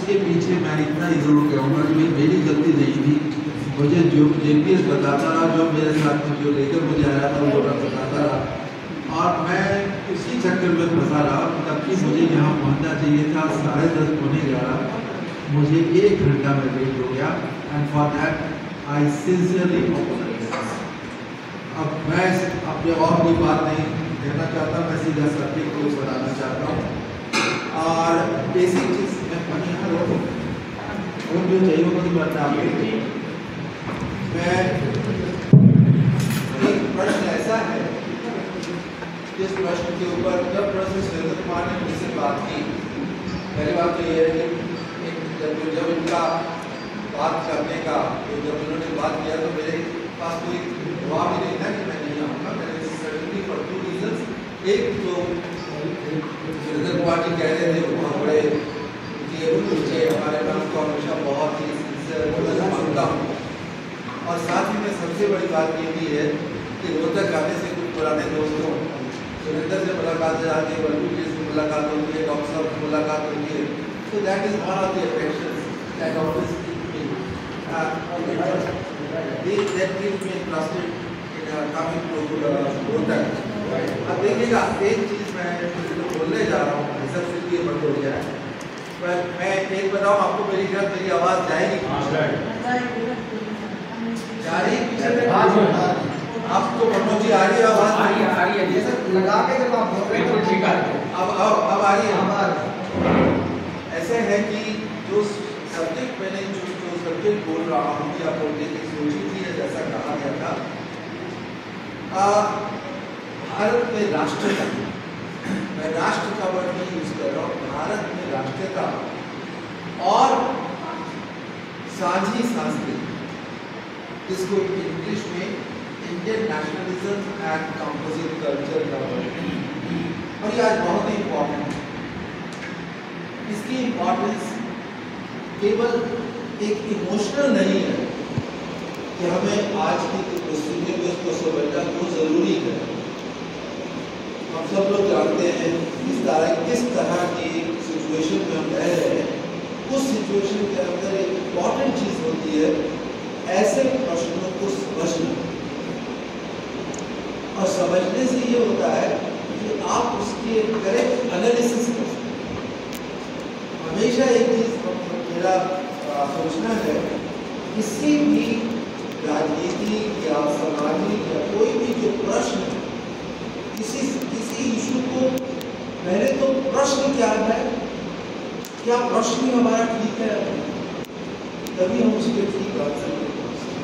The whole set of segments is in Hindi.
इसके पीछे मैं इतना ही जरूर कहूँगा कि मेरी गलती नहीं थी। मुझे जो JPS बताता रहा, जो मेरे साथ में जो लेकर मुझे आया था वो बताता रहा, और मैं इसी चक्कर में फंसा रहा। तबकि मुझे यहाँ पहुँचना चाहिए था 10:30 पौने 11, मुझे 1 घंटा में लेट हो गया। And for that I sincerely apologise. अब मैं अपने और कोई बात नहीं कहना चाहता, मैं सीधा सब्जेक्ट को बताना चाहता हूँ। और बेसिक चीज़ मैं यहाँ रोक जो चाहिए वो तो करना आपके। मैं एक प्रश्न ऐसा है जिस प्रश्न के ऊपर जब प्रोफेसर सुरेंद्र कुमार ने मुझसे बात की, पहली बात तो ये है कि जब इनका बात करने का जब उन्होंने बात किया तो मेरे पास कोई जवाब ही नहीं था कि मैं नहीं आऊँगा। मैंने सर्टनली फॉर 2 रीजंस। एक तो सुरेंद्र कुमार जी कह रहे थे बहुत बड़े कि हमारे पास को हमेशा बहुत ही सिंसियर मानता हूँ, और साथ ही में सबसे बड़ी बात ये भी है कि रोहतक आने से कुछ पुराने दोस्तों सुरेंद्र से मुलाकात जाती है, वल्लू जी से मुलाकात होती है, डॉक्टर साहब से मुलाकात होती है। So that is one of the affections that always keep me that keeps me interested in coming to Rohtak. अब देखिएगा, एक चीज़ मैं बोलने जा रहा हूँ, सब से ये बंद हो गया है, पर मैं एक बताऊँ आपको, मेरी घर मेरी आवाज़ जाएगी जा रही है आपको मनोज जी? आ रही है आवाज़? आ रही है। ये सब लगा के जब आप बोल रहे हैं ठीक है। अब आ रही है। ऐसे है कि जो सब्जेक्ट मैंने जो सब्जेक्ट बोल रहा हूँ या बोलने की सोची थी, जैसा कहा गया था, भारत में राष्ट्रता, मैं राष्ट्र का वर्ड नहीं यूज कर रहा हूँ, भारत में राष्ट्रता और साझी संस्कृति, जिसको इंग्लिश में Indian nationalism and composite culture का वर्ड है, और ये आज बहुत ही इम्पोर्टेंट है। इसकी इम्पोर्टेंस केवल एक इमोशनल नहीं है कि हमें आज की परिस्थिति में इसको समझना क्यों जरूरी है। हम सब लोग जानते हैं किस तरह की सिचुएशन में हम रह रहे हैं। उस सिचुएशन के अंदर एक इम्पॉर्टेंट चीज़ होती है ऐसे प्रश्नों को समझना, और समझने से ये होता है कि आप उसके करेक्ट एनालिसिस कर सकते। हमेशा एक चीज़ मेरा सोचना है, किसी भी राजनीति या सामाजिक या कोई भी जो प्रश्न है, किसी इशू को पहले तो प्रश्न क्या है, क्या प्रश्न ही हमारा ठीक है, तभी हम उसके ठीक आंसर दे सकते।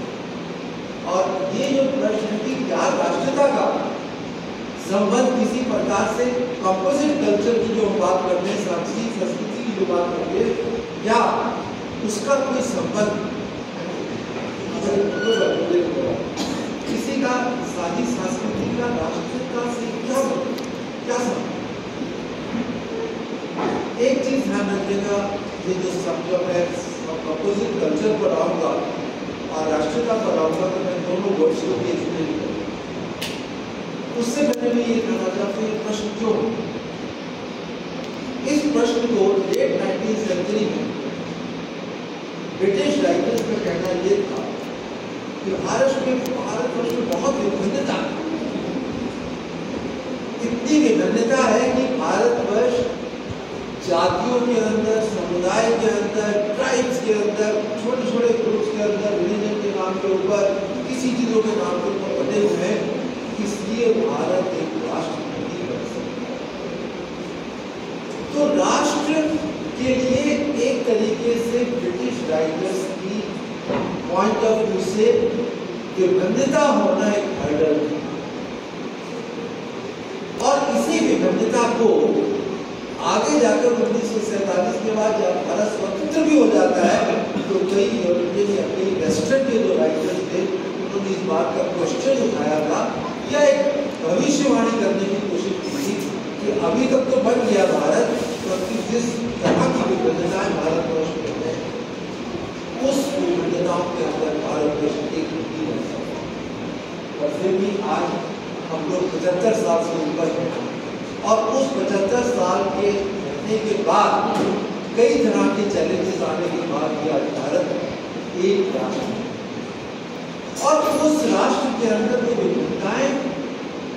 और ये जो प्रश्न है कि क्या राष्ट्रता का संबंध किसी प्रकार से कंपोजिट कल्चर की जो हम बात करते हैं, सांस्कृतिक संस्कृति की जो बात करते हैं, क्या उसका कोई संबंध किसी का साझी संस्कृति का राष्ट्रता से क्या संबंध? एक चीज ध्यान रखिएगा, ये जो शब्द है कंपोजिट कल्चर पर आऊँगा और राष्ट्रता पर आऊँगा, तो मैं दोनों वर्ड्स को भी एक्सप्लेन करूँगा। उससे पहले मैं ये कहना चाहता हूँ, ये प्रश्न क्यों? इस प्रश्न को लेट 19वीं सेंचुरी में ब्रिटिश राइटर्स का कहना ये था कि भारतवर्ष में बहुत विभिन्नता है। इतनी विभिन्नता है कि भारतवर्ष जातियों के अंदर, समुदाय के अंदर, ट्राइब्स के अंदर, छोटे छोटे ग्रुप्स के अंदर, रिलीजन के नाम के ऊपर, किसी चीज़ों के नाम के ऊपर बने हुए हैं। इसलिए भारत एक राष्ट्र नहीं बन सकता। तो राष्ट्र के लिए एक तरीके से ब्रिटिश राइटर्स की पॉइंट ऑफ व्यू से विभिन्नता होना एक हर्डल है, और इसी विभिन्नता को आगे जाकर 1947 के बाद जब भारत स्वतंत्र भी हो जाता है, तो कई यूरोपियन या कई वेस्टर्न के जो राइटर्स थे, उन्होंने इस बात का क्वेश्चन उठाया था या एक भविष्यवाणी करने की कोशिश की थी कि अभी तक तो बन गया भारत, तो जिस तरह की विभिन्नताएं भारतवर्ष में है, उस विभिन्नताओं के अंदर भारतवर्ष एक नहीं बन सकता। और फिर भी आज हम लोग 75 साल से ऊपर हैं, और उस 75 साल के रहने के बाद कई तरह के चैलेंजेस आने के बाद भी आज भारत एक राष्ट्र है और उस राष्ट्र के अंदर वो विभिन्नताएं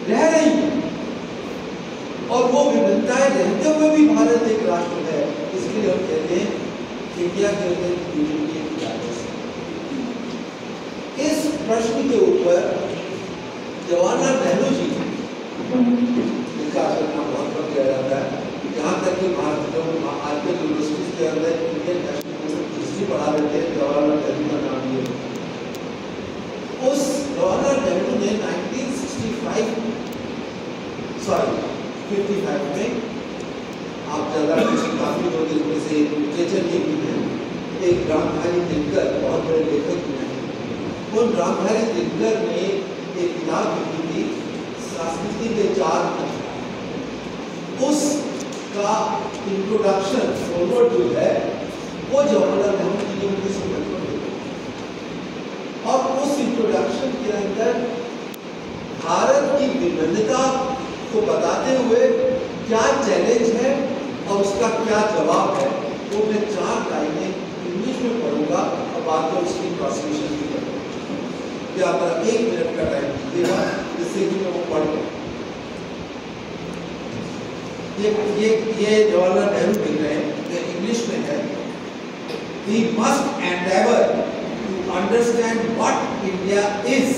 रह रही हैं और वो विभिन्नताएं रहते हुए भी भारत एक राष्ट्र है। इसके लिए हम कहते हैं इंडिया के अंदर यूनिटी की राष्ट्र। इस प्रश्न के ऊपर जवाहरलाल नेहरू जी इनका नाम बहुत कम किया जाता है। यहाँ तक कि भारत आजकल यूनिवर्सिटीज के अंदर इंडियन नेशनल हिस्ट्री पढ़ा रहे थे, जवाहरलाल नेहरू का नाम लिए। उस जवाहरलाल नेहरू ने 55 में, आप ज़्यादा काफ़ी लोग इसमें से लिटरेचर के भी हैं, एक रामधारी दिनकर बहुत बड़े लेखक भी हैं। उन रामधारी दिनकर ने एक किताब लिखी थी संस्कृति के 4 अध्याय। उसका इंट्रोडक्शन फॉरवर्ड जो है वो जवाहरलाल नेहरू जी ने 1955 में लिखा और उस इंट्रोडक्शन के अंदर भारत की विभिन्नता को बताते हुए क्या चैलेंज है और उसका क्या जवाब है वो मैं 4 लाइनें इंग्लिश में पढ़ूंगा और बाद में उसकी ट्रांसलेशन भी करूँगा। क्या आप 1 मिनट का टाइम दीजिएगा जिससे कि मैं वो पढ़ लूँ। ये जवाहरलाल नेहरू लिख रहे हैं, ये इंग्लिश में है। We must endeavor to understand what India is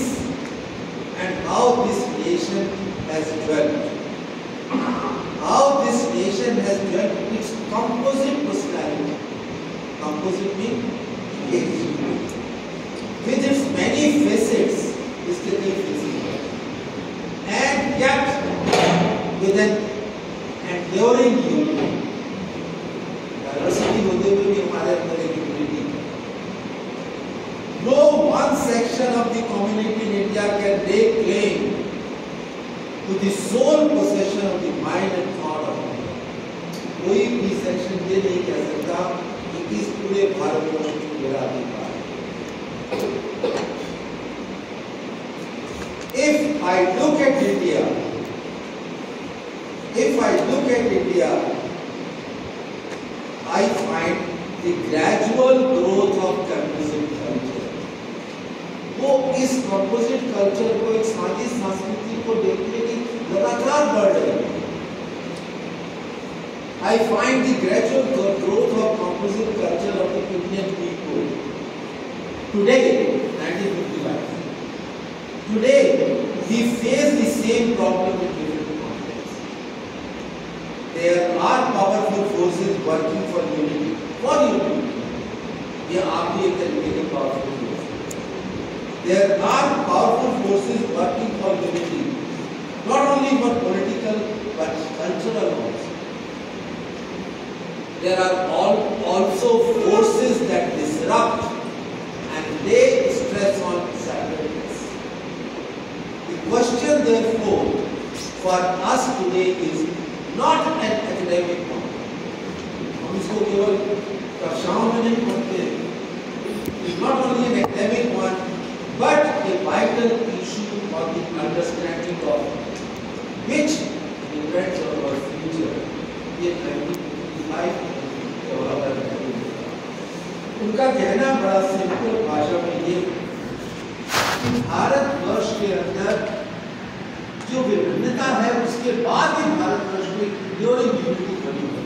and how this nation has developed. How this nation has developed its composite personality. Composite means with its many facets, इसके कई faces हैं, and yet with an enduring unity. Diversity होते हुए भी हमारे अंदर एक unity है. No one section of the community in India can lay claim to the sole possession of the mind and thought of India. कोई भी सेक्शन ये नहीं कह सकता कि इस पूरे भारतवर्ष में मेरा अधिकार है। If I look at India, I find the gradual growth of composite culture. वो इस composite culture को एक साझी संस्कृति को देखने की लगातार बढ़ रही है। I find the gradual growth of composite culture of the Indian people. Today, 1955. Today, we face the same problem in different contexts. There are powerful forces working for unity. For unity, ये आप भी एक तरीके की powerful force. There are powerful forces working for unity, not only for political but cultural also. There are also forces that disrupt and lay stress on separateness. The question, therefore, for us today is not an academic one. हम इसको केवल कक्षाओं में नहीं पढ़ते हैं. It's not only an academic one, but a vital issue for the understanding of which depends on our future. ये 1955 उनका कहना बड़ा सिंपल भाषा में ये भारतवर्ष के अंदर जो विभिन्नता है उसके बाद ही भारतवर्ष में यूनिटी बनी है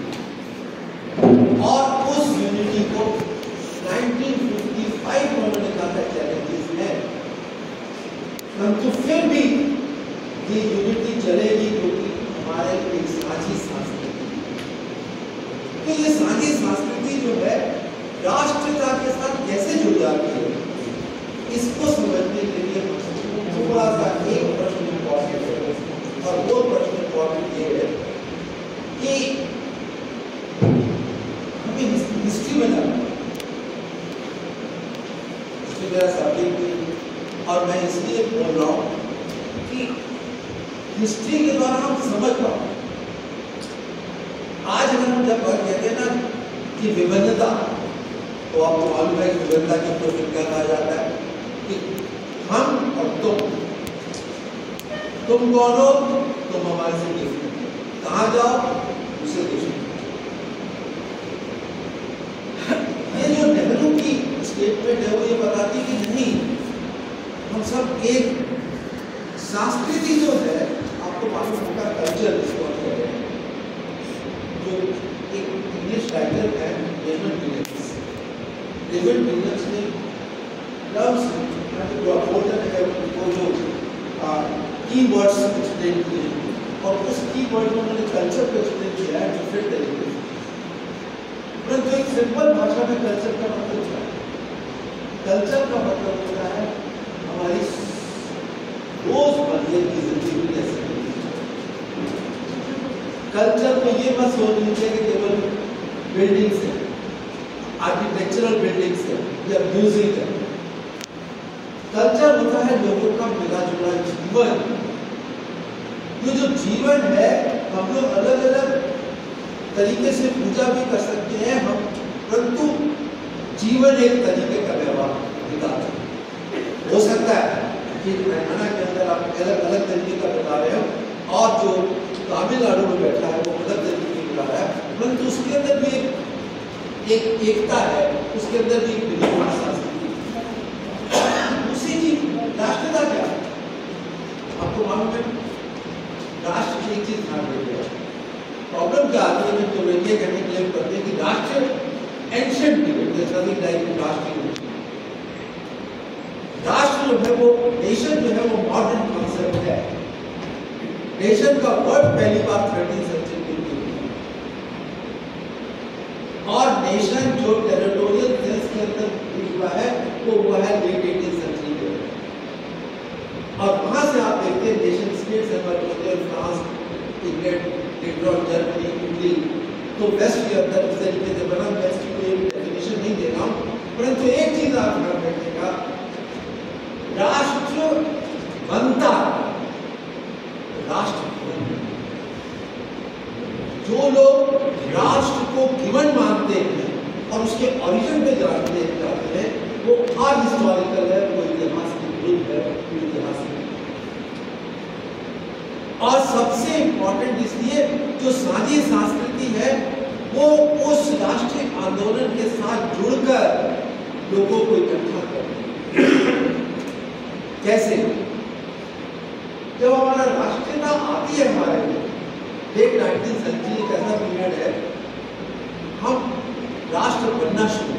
और उस यूनिटी को 1955 में उन्होंने कहा था चैलेंजेस है, परंतु फिर भी ये यूनिटी चलेगी क्योंकि हमारे एक साझी संस्कृति। तो ये साझी संस्कृति जो है राष्ट्रता के साथ कैसे जुड़ जाती है इसको समझने के लिए थोड़ा सा एक प्रश्न इम्पोर्टेंट है और वो प्रश्न इम्पोर्टेंट ये है कि हमें हिस्ट्री में जाना है। हिस्ट्री मेरा सब्जेक्ट भी और मैं इसलिए बोल रहा हूँ कि हिस्ट्री के द्वारा हम समझ पाओ। आज हम जब कहते हैं ना कि विभिन्नता, तो आपको मालूम है कि विभिन्नता के ऊपर फिर क्या कहा जाता है कि हम और तुम कौन हो, तुम हमारे से डिफरेंट, कहाँ जाओ उसे डिफरेंट। स्टेटमेंट है वो ये बताती कि नहीं, हम सब एक। संस्कृति जो है, आपको मालूम होगा, कल्चर जिसको हम कहते हैं, जो एक इंग्लिश राइटर है डेविड विलियम्स ने टर्म्स वो जो कीवर्ड्स एक्सप्लेन किए, और उस कीवर्ड में उन्होंने कल्चर को एक्सप्लेन किया है डिफरेंट तरीके से। परंतु एक सिंपल भाषा में कल्चर का मतलब क्या है? कल्चर का मतलब होता है हमारी रोजमर्रा की जिंदगी कैसे। कल्चर को ये मत सोच लीजिए कि केवल बिल्डिंग्स है, आर्किटेक्चरल बिल्डिंग्स है या म्यूजिक है। कल्चर होता है लोगों का मिला जुला जीवन। ये जो जीवन है, हम लोग अलग अलग तरीके से पूजा भी कर सकते हैं हम, परंतु जीवन एक तरीके का व्यवहार दिखाता है। हो सकता है कि हरियाणा के अंदर आप अलग अलग तरीके का बता रहे हो और जो तमिलनाडु में बैठा है वो अलग तरीके की बता रहा है, परंतु उसके अंदर भी एक एकता है, उसके अंदर भी एक विविधता संस्कृति। उसी की राष्ट्रता क्या है? आपको मालूम है, राष्ट्र की एक चीज ध्यान देते हैं। प्रॉब्लम क्या आती है जब ये कहने क्लेम करते हैं कि राष्ट्र एंशिएंट पीरियड राष्ट्र जो है वो नेशन जो है वो मॉडर्न कॉन्सेप्ट है। नेशन का वर्ड पहली बार 13th सेंचुरी में, और नेशन जो टेरिटोरियल सेंस के अंदर हुआ है वो हुआ है लेट 18th सेंचुरी में। और वहां से आप देखते हैं नेशन स्टेट्स है, फ्रांस, इंग्लैंड, जर्मनी, इटली, तो वेस्ट के अंदर इस तरीके से बना। वेस्ट की कोई डेफिनेशन नहीं दे रहा हूं, परंतु एक चीज आप ध्यान रखिएगा, राष्ट्र बनता राष्ट्र। जो लोग राष्ट्र को गिवन मानते हैं और उसके ओरिजिन पे जाते हैं वो अहिस्टोरिकल है, वो इतिहास की विरुद्ध है, इतिहास में। और सबसे इंपॉर्टेंट इसलिए जो साझी संस्कृति है वो उस राष्ट्रीय आंदोलन के साथ जुड़कर लोगों को इकट्ठा करती है। कैसे? जब हमारा राष्ट्रीयता आती है हमारे लेट 19th सेंचुरी एक ऐसा पीरियड है, हम राष्ट्र बनना शुरू।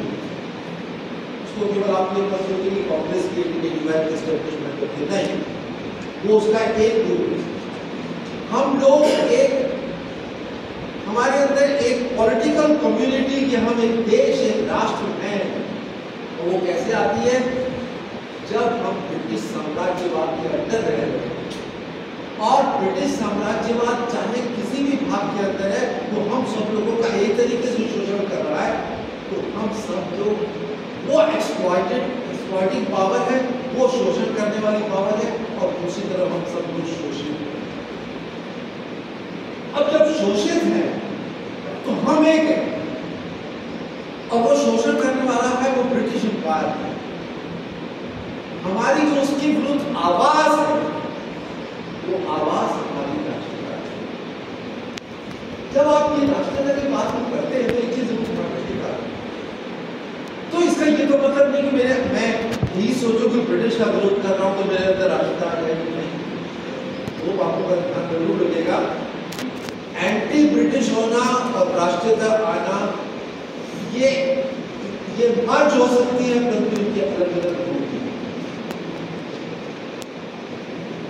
उसको केवल आप ये मत सोचिए कि कांग्रेस की डिवाइड एस्टैब्लिशमेंट होती है, नहीं, वो उसका एक रूप है। हम लोग एक, हमारे अंदर एक पॉलिटिकल कम्युनिटी कि हम एक देश, एक राष्ट्र हैं, और वो कैसे आती है? जब हम ब्रिटिश साम्राज्यवाद के अंदर रह रहे हैं, और ब्रिटिश साम्राज्यवाद चाहे किसी भी भाग के अंदर है, तो हम सब लोगों का एक तरीके से शोषण कर रहा है, तो हम सब लोग, वो एक्सप्लॉइटिंग पावर है, वो शोषण करने वाली पावर है, और दूसरी तरफ हम सब लोग शोषित हैं। अब जब शोषित हैं तो हम एक हैं, और वो शोषण करने वाला है वो ब्रिटिश एम्पायर है। हमारी जो उसकी विरुद्ध आवाज है, वो आवाज हमारी राष्ट्रता है। जब आप ये राष्ट्रता की बात करते हैं तो एक चीज रखिएगा, तो इसका ये तो मतलब नहीं कि मैं यही सोचूं कि ब्रिटिश का विरोध कर रहा हूं तो मेरे अंदर राष्ट्रता है कि नहीं। वो आपको ध्यान जरूर रखिएगा, एंटी ब्रिटिश होना और राष्ट्रीयता आना ये मर्ज हो सकती है, परंतु इनकी अलग अलग होती है।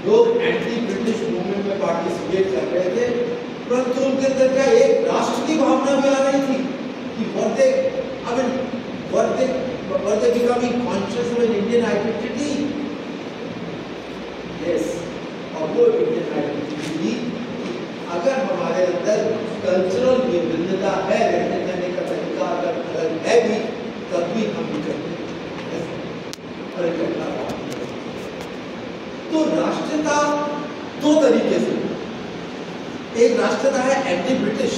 लोग एंटी ब्रिटिश मूवमेंट में पार्टिसिपेट कर रहे थे, परंतु उनके अंदर क्या एक राष्ट्र की भावना भी आ रही थी कि were they becoming conscious of an Indian identity? Yes, और वो इंडियन आइडेंटिटी, अगर हमारे अंदर कल्चरल विभिन्नता है, रहने सहने का तरीका अगर अलग है भी, तब भी हम करते हैं। तो राष्ट्रता दो तरीके से, एक राष्ट्रता है एंटी ब्रिटिश,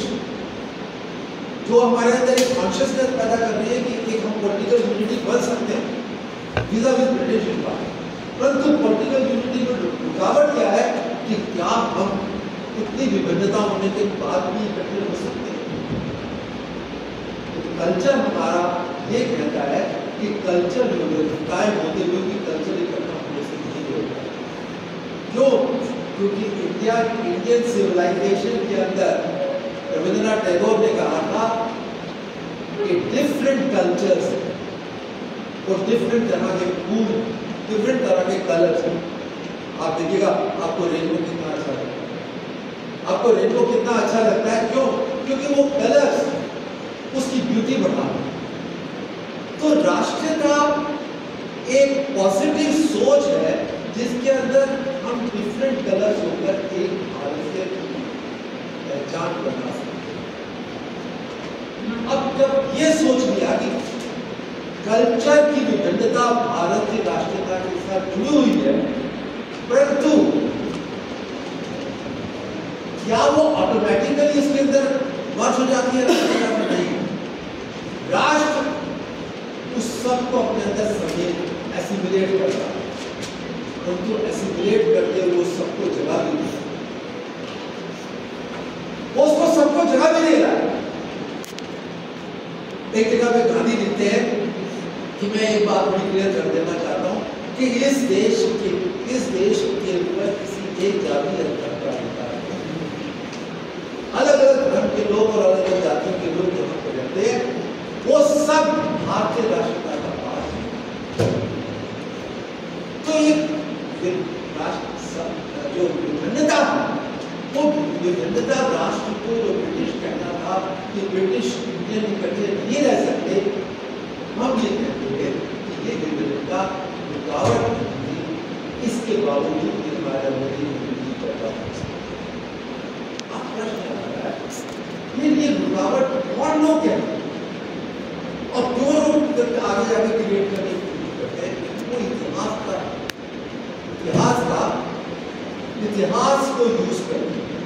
जो हमारे अंदर एक कॉन्शियसनेस पैदा कर रही है कि एक हम पॉलिटिकल यूनिटी बन सकते हैं vis-a-vis ब्रिटिश एम्पायर। परंतु पॉलिटिकल यूनिटी में रुकावट क्या है कि क्या हम इतनी विभिन्नता होने के बाद भी इकट्ठे हो सकते हैं। तो कल्चर हमारा ये कहता है कि कल्चर कायम होते हुए कि कल्चर इकट्ठा होने से नहीं होता। क्यों? क्योंकि इंडियन सिविलाइजेशन के अंदर रविंद्रनाथ टैगोर ने कहा था कि डिफरेंट कल्चर्स और डिफरेंट तरह के फूड, डिफरेंट तरह के कलर्स। आप देखिएगा आपको रेनबो कितना अच्छा लगता है, आपको रेनबो कितना अच्छा लगता है, क्यों? क्योंकि वो कलर्स उसकी ब्यूटी बढ़ाते हैं। तो राष्ट्रीयता एक पॉजिटिव सोच है जिसके अंदर हम डिफरेंट कलर्स होकर एक भारतीय पहचान बना सकते हैं। अब जब ये सोच लिया कि कल्चर की विभिन्नता भारत की राष्ट्रीयता के साथ जुड़ी हुई है, परंतु क्या वो ऑटोमेटिकली इसके अंदर मर्ज हो जाती है? राष्ट्रीयता में नहीं। राष्ट्र उस सब को अपने अंदर समेट एसिमिलेट करता है, परंतु एसिमिलेट करते हुए वो सबको जगह भी नहीं, वो उसको सबको जगह भी नहीं रहा है। एक जगह पे गांधी लिखते हैं कि मैं एक बात बड़ी क्लियर कर देना चाहता हूं कि इस देश के ऊपर किसी एक जाति या धर्म का अधिकार नहीं। अलग अलग धर्म के लोग और अलग अलग जातियों के लोग जहां पर रहते हैं वो सब भारतीय राष्ट्रीयता का पास है। तो ये जो विभिन्नता है, वो विभिन्नता राष्ट्र को जो ब्रिटिश कहना था कि ब्रिटिश इंडियन इकट्ठे नहीं रह सकते, हम ये कहते हैं कि ये विभिन्नता रुकावट नहीं, इसके बावजूद हमारा मोदी नहीं करता। आप प्रश्न आ रहा है ये रुकावट कौन लोग कहते हैं और क्यों लोग आगे जाके क्रिएट करने की कोशिश करते हैं? वो इतिहास को यूज करते हैं,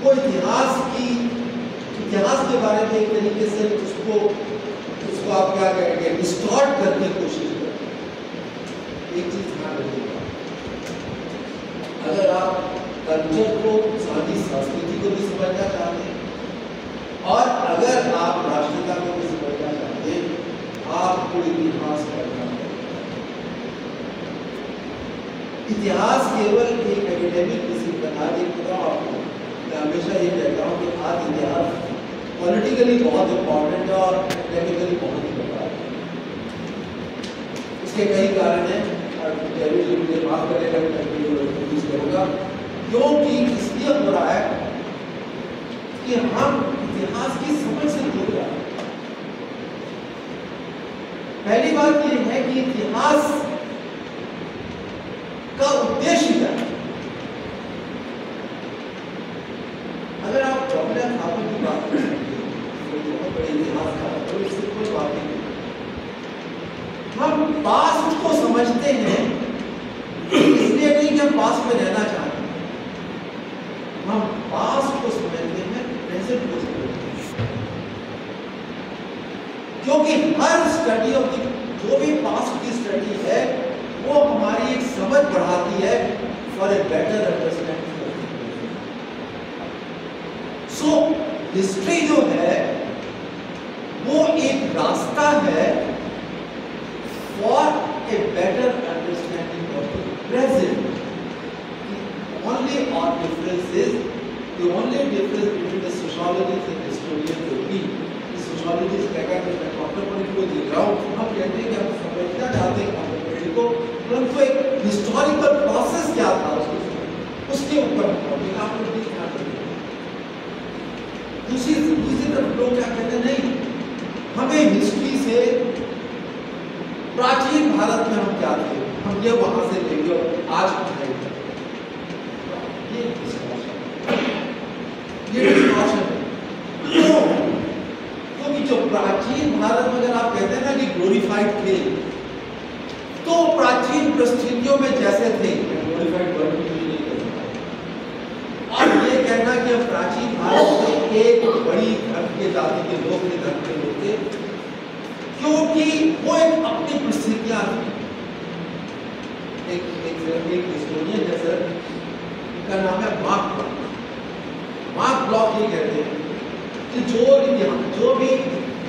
वो इतिहास के बारे में एक तरीके से उसको आप क्या कहेंगे, डिस्टॉर्ट करने की कोशिश करते हैं। एक चीज ध्यान रखिएगा, अगर आप कल्चर को, सामाजिक संस्कृति को भी समझना चाहते हैं और अगर आप राष्ट्रीयता को भी समझना चाहते हैं, आपको इतिहास पढ़ना है। इतिहास केवल एक एकेडमिक डिसिप्लिन है। आपको मैं हमेशा ये कहता हूँ कि आज इतिहास पॉलिटिकली बहुत इम्पोर्टेंट है और एकेडमिकली बहुत ही बेकार है। इसके कई कारण हैं और मुझे माफ करेगा करूँगा, क्योंकि इसलिए हो रहा है कि हम इतिहास की समझ से दूर जा रहे हैं। पहली बात यह है कि इतिहास का उद्देश्य क्या है? अगर आप जवाहरलाल नेहरू की बात करें तो बहुत बड़े इतिहास का तो इससे कोई बात नहीं। हम पास्ट को समझते हैं इसलिए नहीं कि हम पास्ट में रहना चाहते हैं, हम पास्ट को समझते हैं, प्रेजेंट को समझते हैं। क्योंकि हर स्टडी ऑफ द जो भी पास्ट की स्टडी है वो हमारी एक समझ बढ़ाती है for a better understanding. So history जो है वो एक रास्ता है for a better understanding of the present. The only difference between the sociologists and historians will be the sociologists कहकर मैं डॉक्टर पॉइंट को देख रहा हूँ, हम कहते हैं कि हम समझना चाहते हैं कॉन्टेम्परेरी को, परंतु एक हिस्टोरिकल प्रोसेस क्या था उसके ऊपर आप लोग भी ध्यान रखें। दूसरी तरफ लोग क्या कहते हैं, नहीं हमें हिस्ट्री से प्राचीन भारत में हम क्या थे, हम ये वहां से लेंगे और आज ये डिस्कशन है। क्योंकि जो प्राचीन भारत में अगर आप कहते हैं ना कि ग्लोरीफाइड थे, तो प्राचीन परिस्थितियों में जैसे थे, ग्लोरीफाइड वर्ड नहीं कहता, और ये कहना कि हम प्राचीन भारत में एक बड़ी धर्म के जाति के लोग थे, धर्म के लोग थे, क्योंकि वो एक अपनी परिस्थितियां थी। एक हिस्टोरियन है सर, उनका नाम है मार्क ब्लॉक ये कहते हैं कि जो भी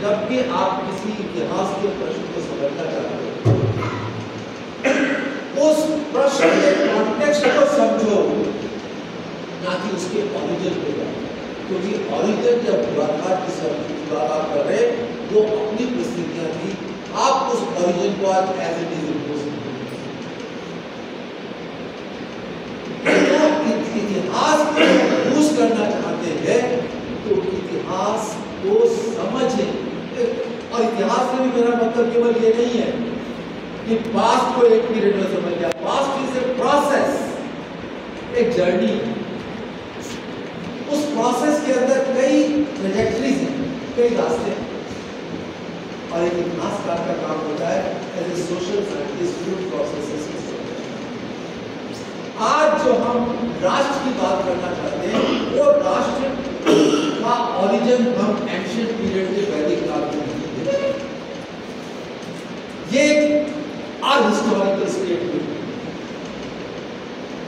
जब भी आप किसी इतिहास के प्रश्न को समझना चाहते हो, उस प्रश्न के कॉन्टेक्स्ट को समझो, ना कि उसके ओरिजिन को जानो। क्योंकि ओरिजिन जब मुलाकात की मुलाकात कर रहे, वो अपनी परिस्थितियां थी, आप उस ओरिजिन को आज एज इट इज इम्पोज इतिहास को यूज करना चाहते हैं, तो इतिहास को समझें। और इतिहास से भी मेरा मतलब केवल ये नहीं है कि पास्ट को एक पीरियड में समझ लिया। पास्ट इज ए प्रोसेस, एक जर्नी। उस प्रोसेस के अंदर कई ट्रैजेक्टरीज हैं, कई रास्ते हैं, और एक इतिहासकार का काम होता है एज ए सोशल साइंटिस्ट उन प्रोसेसेस को समझना। आज जो हम राष्ट्र की बात करना चाहते हैं, वो राष्ट्र का ओरिजिन हम एंशिएंट पीरियड के वैदिक काल में नहीं देखते। ये हिस्टोरिकल स्टेटमेंट।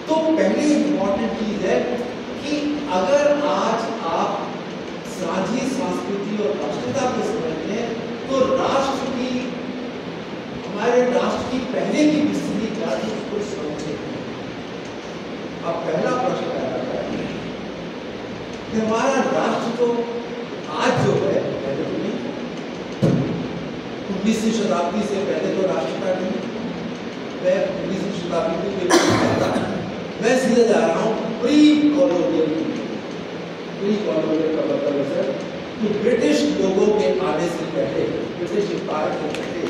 तो पहली इंपॉर्टेंट चीज है कि अगर आज आप साझी संस्कृति और राष्ट्रीयता को समझें, तो राष्ट्र की, हमारे राष्ट्र की पहले की स्थिति क्या थी उसको समझें। अब पहला प्रश्न आता है कि हमारा राष्ट्र तो आज जो है, पहले तो नहीं, 19वीं शताब्दी से पहले तो राष्ट्र का नहीं। मैं 19वीं शताब्दी में मैं सीधे जा रहा हूँ प्री कॉलोनियल। प्री कॉलोनियल का मतलब है सर कि ब्रिटिश लोगों के आने से पहले, ब्रिटिश एम्पायर से पहले,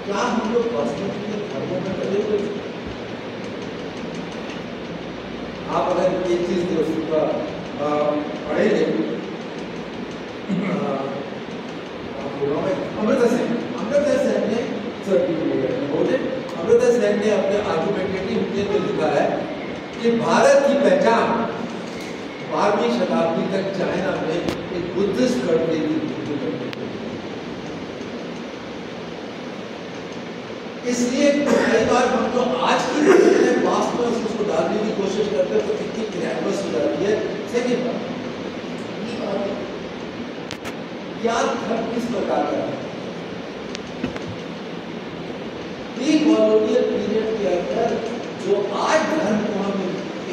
क्या हम लोग वास्तव में धर्मों में पहले हुए? आप अगर एक चीज पढ़ेंगे, अमृता सेन ने अमृता सेन ने अपने आर्गुमेंटेटिव में लिखा है कि भारत की पहचान 12वीं शताब्दी तक चाइना में एक बुद्धिस्ट कम्युनिटी थी। इसलिए कई बार हम तो आज की पास्ट में उसको डालने की कोशिश करते हैं, तो कितनी क्रियात्मक हो जाती है। सेकेंड बात, क्या धर्म किस प्रकार का है? प्री कॉलोनियल पीरियड के अंदर जो आज धर्म को हम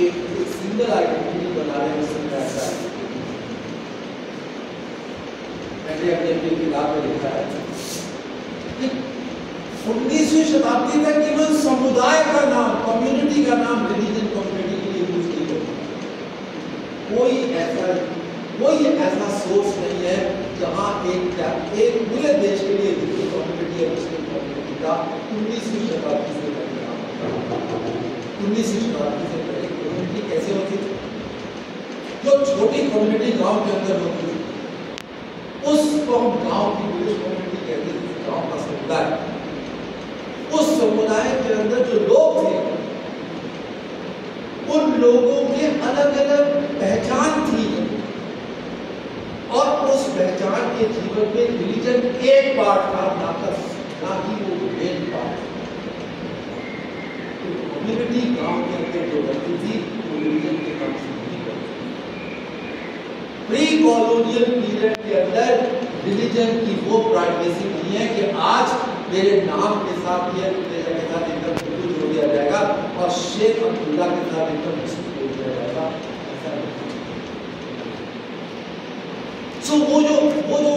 एक सिंगल आइडेंटिटी बना रहे हैं, उसमें ऐसा है। मैंने अपनी किताब में लिखा है कि 19वीं शताब्दी तक केवल समुदाय का नाम, कम्युनिटी का नाम रिलीजन कम्युनिटी के लिए यूज नहीं होता। कोई ऐसा सोर्स नहीं है जहां एक पूरे देश के लिए हिंदू कम्युनिटी या मुस्लिम कम्युनिटी का 19वीं शताब्दी से पहले नाम। 19वीं शताब्दी से पहले कम्युनिटी कैसे होती थी? जो छोटी कम्युनिटी गांव के अंदर होती थी, उसको हम गांव की ब्रिटिश कम्युनिटी कहते थे, गांव का समुदाय। उस समुदाय के अंदर जो लोग थे, उन लोगों की अलग अलग पहचान थी, और उस पहचान के जीवन में रिलीजन एक पार्ट था, ना कि वो मेन पार्ट। तो कम्युनिटी गांव के अंदर जो बनती थी, वो रिलीजन के नाम से नहीं बनती। प्री कॉलोनियल पीरियड के अंदर रिलीजन की वो प्राइवेसी नहीं है कि आज मेरे नाम के साथ ये के साथ एकदम हिंदू जोड़ दिया जाएगा और शेख अब्दुल्ला के साथ एकदम मुस्लिम जोड़ दिया जाएगा। ऐसा नहीं। वो जो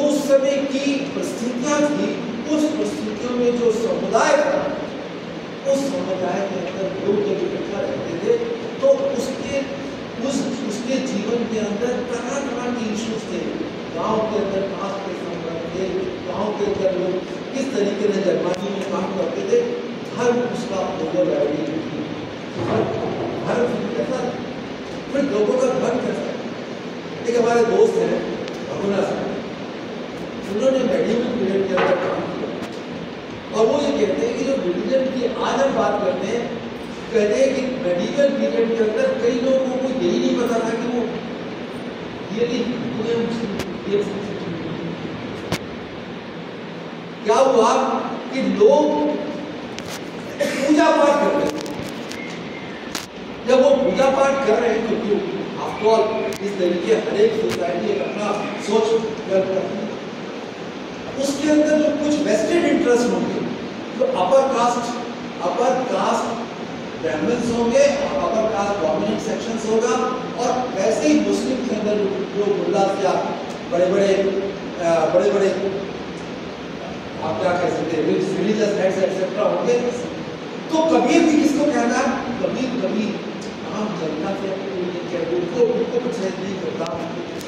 उस समय की परिस्थितियां थी, उस परिस्थितियों में जो समुदाय था, उस समुदाय के अंदर लोग जब इकट्ठा रहते थे, तो उसके जीवन के अंदर तरह तरह के इश्यूज थे। गांव के अंदर कास्ट के संबंध थे, गांव के अंदर लोग किस तरीके से जर्मनी में काम करते थे, धर्म उसका ओवरराइडिंग थी। धर्म कैसा, फिर लोगों का धर्म कैसा है? एक हमारे दोस्त हैं भगुना साहब, उन्होंने मेडिवल पीरियड के अंदर काम किया, और वो ये कहते हैं कि जो रिलीजन की आज हम बात करते हैं, कहते हैं कि मेडिवल पीरियड के अंदर कई लोगों को यही नहीं पता था कि वो क्या हुआ कि लोग पूजा पाठ कर रहे हैं। जब वो पूजा पाठ कर रहे हैं, तो क्यों आफ्टर ऑल इस तरीके हर एक सोसाइटी एक अपना सोच करती है, उसके अंदर जो कुछ वेस्टेड इंटरेस्ट होंगे, जो अपर कास्ट ब्राह्मण्स होंगे और अपर कास्ट डोमिनेंट सेक्शंस होगा, और वैसे ही मुस्लिम के अंदर जो मुल्ला या बड़े बड़े आप क्या कह सकते हैं रिलीजियस हेड्स एक्सेट्रा होंगे। तो कबीर भी किसको कहता है? कबीर आम जनता से उनको कुछ नहीं करता,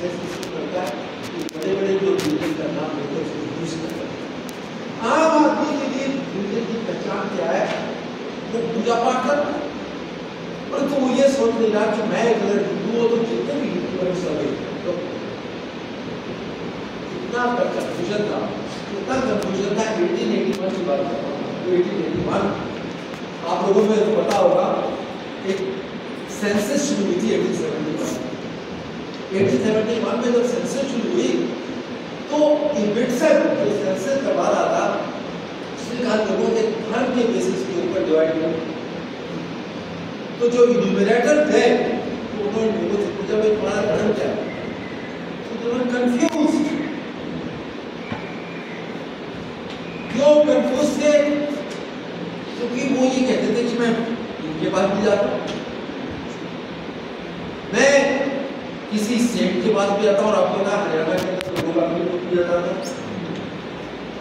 किसको करता है कि बड़े बड़े जो रिलीजन का नाम लेते हैं उसको यूज करता है। आम आदमी के लिए रिलीजन की पहचान क्या है? वो पूजा पाठ करता है, परंतु वो ये सोच नहीं रहा कि मैं अगर हिंदू हो तो जितने भी हिंदू है सब तो इतना कंफ्यूजन था 1881 की बात कर रहा हूँ। 1881 आप लोगों को पता होगा एक सेंसस शुरू हुई थी 1871 में जब सेंसस शुरू हुई तो इबिटसन जो सेंसस करवा रहा था उसने कहा लोगों के धर्म के बेसिस के ऊपर डिवाइड किया। तो जो इन्यूमरेटर थे उन्होंने लोगों से पूछा भाई तुम्हारा धर्म क्या है? तो उन्होंने कंफ्यूज्ड। क्यों कंफ्यूज थे? क्योंकि वो ये कहते थे कि मैं इनके पास भी जाता हूँ, मैं किसी स्टेट के पास भी आता हूँ, और आपको पता हरियाणा के अंदर लोगों का भी जाता था।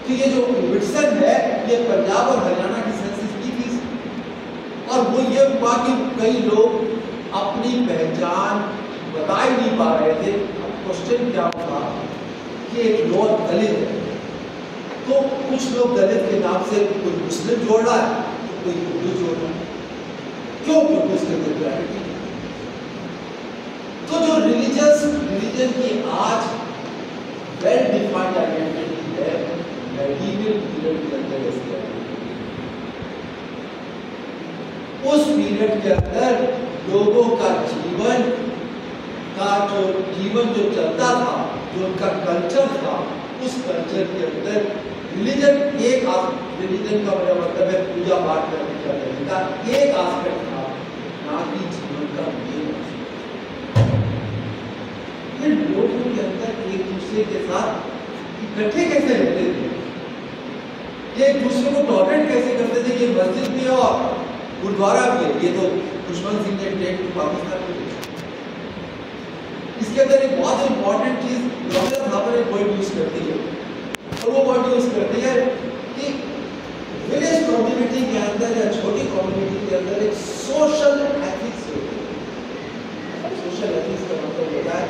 तो ये जो विट्सन है ये पंजाब और हरियाणा की सेंसस की थी, और वो ये हुआ कि कई लोग अपनी पहचान बता ही नहीं पा रहे थे। क्वेश्चन क्या था कि एक लोग दलित है, तो कुछ लोग दलित के नाम से कोई मुस्लिम जोड़ रहा है, तो कोई हिंदू जोड़ रहा है। क्यों? क्योंकि उसके अंदर क्लैरिटी। तो जो रिलीजन की आज वेल डिफाइंड आइडेंटिटी है मेडिवल पीरियड के अंदर इसकी उस पीरियड के अंदर लोगों का जीवन जो चलता था, जो उनका कल्चर था, उस कल्चर के अंदर रिलीजन का मतलब है पूजा पाठ करने का तरीका एक एस्पेक्ट था, ना कि जीवन का मेन। फिर लोगों के अंदर एक दूसरे के साथ इकट्ठे कैसे रहते थे, ये एक दूसरे को टॉलरेट कैसे करते थे? ये मस्जिद भी है और गुरुद्वारा भी है। ये तो दुश्मन सिंह ने टेक पाकिस्तान में देखा। इसके अंदर एक बहुत इंपॉर्टेंट चीज डॉक्टर थापर एक वर्ड यूज करती है, और वो वर्ड यूज करती है कि विलेज कम्युनिटी के अंदर या छोटी कम्युनिटी के अंदर एक सोशल एथिक्स होती है। सोशल एथिक्स का मतलब होता है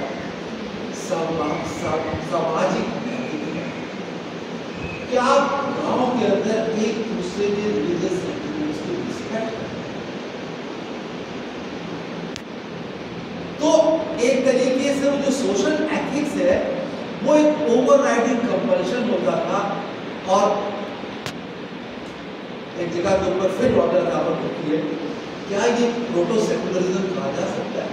सामाजिक कि आप गांव के अंदर एक दूसरे के रिलीजियस सेंटिमेंट्स को रिस्पेक्ट करें। तो एक तरीके से वो जो सोशल एथिक्स है वो एक ओवरराइडिंग कंपल्शन होता था। और एक जगह के ऊपर फिर डॉक्टर थापर होती है, क्या ये प्रोटो सेकुलरिज्म कहा जा सकता है?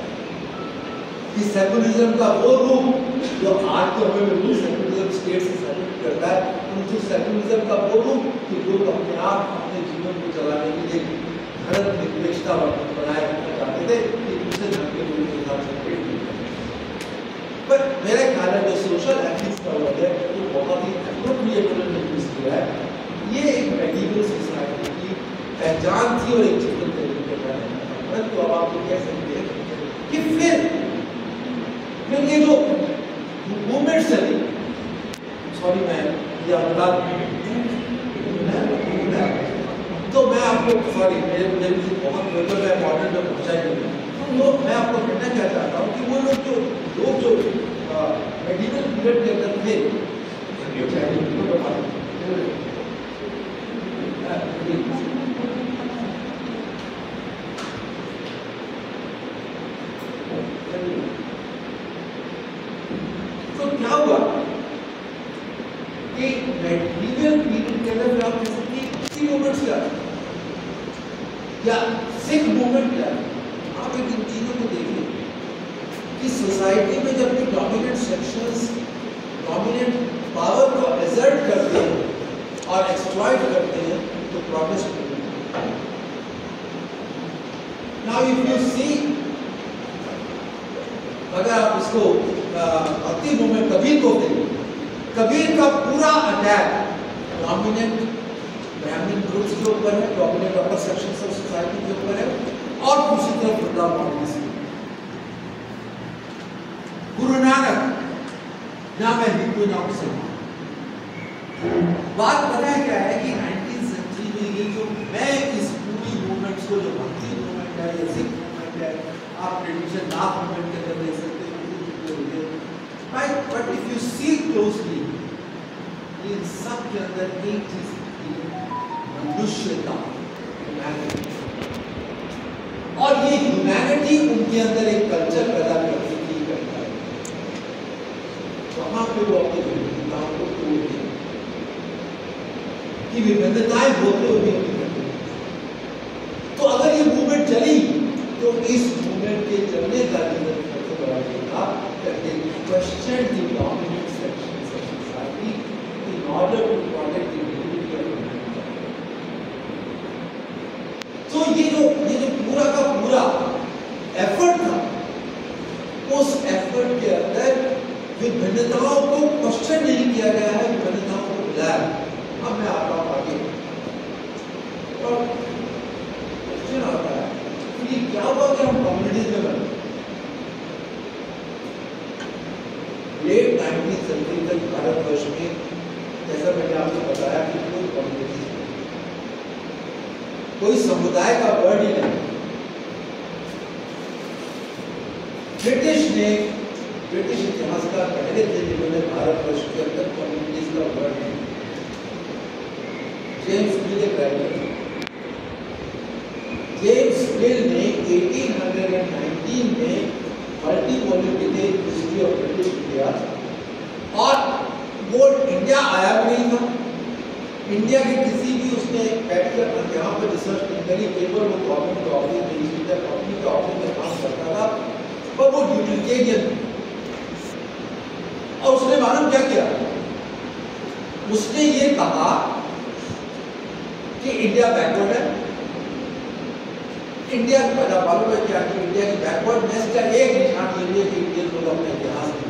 कि सेकुलरिज्म का वो रूप जो आज तो हमें बिल्कुल सेकुलरिज्म स्टेट से सेपरेट करता है, उनकी सेकुलरिज्म का वो रूप कि लोग अपने आप अपने जीवन को चलाने के लिए धर्म निरपेक्षता बनाए रखना चाहते थे, एक दूसरे धर्म के लोगों के साथ सेपरेट नहीं करते। पर मेरा ख्याल है जो सोशल एथिक्स का वर्ड है वो बहुत ही एप्रोप्रिएट उन्होंने यूज किया है। ये एक मेडिवल सोसाइटी की पहचान थी और एक जीवन तरीके का है। परंतु अब आप तो कह सकते हैं कि फिर ये जो मूवमेंट चली, सॉरी मैं ये बता तो मैं आपको सॉरी मेरे बहुत मतलब मैं मॉडर्न में पहुंचा ही नहीं, तो मैं आपको कहना क्या चाहता हूँ कि वो लोग जो मेडिवल पीरियड के अंदर थे तो क्या हुआ कि मेडिवल पीरियड के अंदर आप कह सकते हैं किसी मूवमेंट्स क्या या सिख मूवमेंट क्या, आप इन चीजों को देखिए कि सोसाइटी में जब भी डोमिनेंट सेक्शंस डोमिनेंट पावर को एसर्ट करते हैं और एक्सप्लॉइट करते हैं तो प्रोग्रेस होती है। नाउ इफ यू सी, अगर आप इसको भक्ति मूवमेंट कबीर को देखें, कबीर का पूरा अटैक डोमिनेंट ब्राह्मण ग्रुप्स के ऊपर है, dominant upper sections of society के ऊपर है, और दूसरी तरफ वृंदावन से गुरु नानक ना मैं हिंदू ना मुसलमान। बात पता है क्या है कि 19th सेंचुरी में ये जो मैं इस पूरी मूवमेंट्स को, जो भक्ति मूवमेंट है, ये सिख मूवमेंट है, आप ट्रेडिशन नाथ मूवमेंट के अंदर देख सकते हैं, but if you see closely इन सब के अंदर एक चीज मनुष्यता, और ये ह्यूमैनिटी उनके अंदर एक कल्चर पैदा करने की करता है। वहां पे वो अपनी विभिन्नताओं को तोड़ते हैं कि विभिन्नताएं होते हुए भी। तो अगर ये मूवमेंट चली तो इस मूवमेंट के चलने का रीजन सबसे बड़ा ये था कि question the dominant sections of society in order to protect the individual. तो ये जो पूरा का पूरा एफर्ट था, उस एफर्ट के अंदर विभिन्नताओं को क्वेश्चन नहीं किया गया है, विभिन्नताओं को बुलाया। अब मैं आता हूं आगे, और क्वेश्चन आता है कि क्या हुआ कि हम कम्युनिटीज में बने। लेट 19th सेंचुरी तक भारतवर्ष में, जैसा मैंने आपको बताया, कि कोई कम्युनिटी, कोई समुदाय का वर्ड ही नहीं। ब्रिटिश इतिहासकार पहले थे जिन्होंने भारतवर्ष के अंदर कम्युनिटीज का वर्ड है। जेम्स मिल ने 1819 में मल्टी वॉल्यूम लिखे हिस्ट्री ऑफ ब्रिटिश इंडिया, और वो इंडिया आया भी नहीं था। इंडिया के किसी भी उसने बैठकर यहाँ पर रिसर्च नहीं करी, केवल वो गवर्नमेंट के ऑफिस में, इंडिया कंपनी के ऑफिस में काम करता था, पर वो यूटिलिटेरियन। और उसने मालूम क्या किया, उसने ये कहा कि इंडिया बैकवर्ड है। इंडिया का मालूम है क्या कि इंडिया की बैकवर्डनेस का एक निशान ये है कि इंडियन लोग अपने इतिहास में,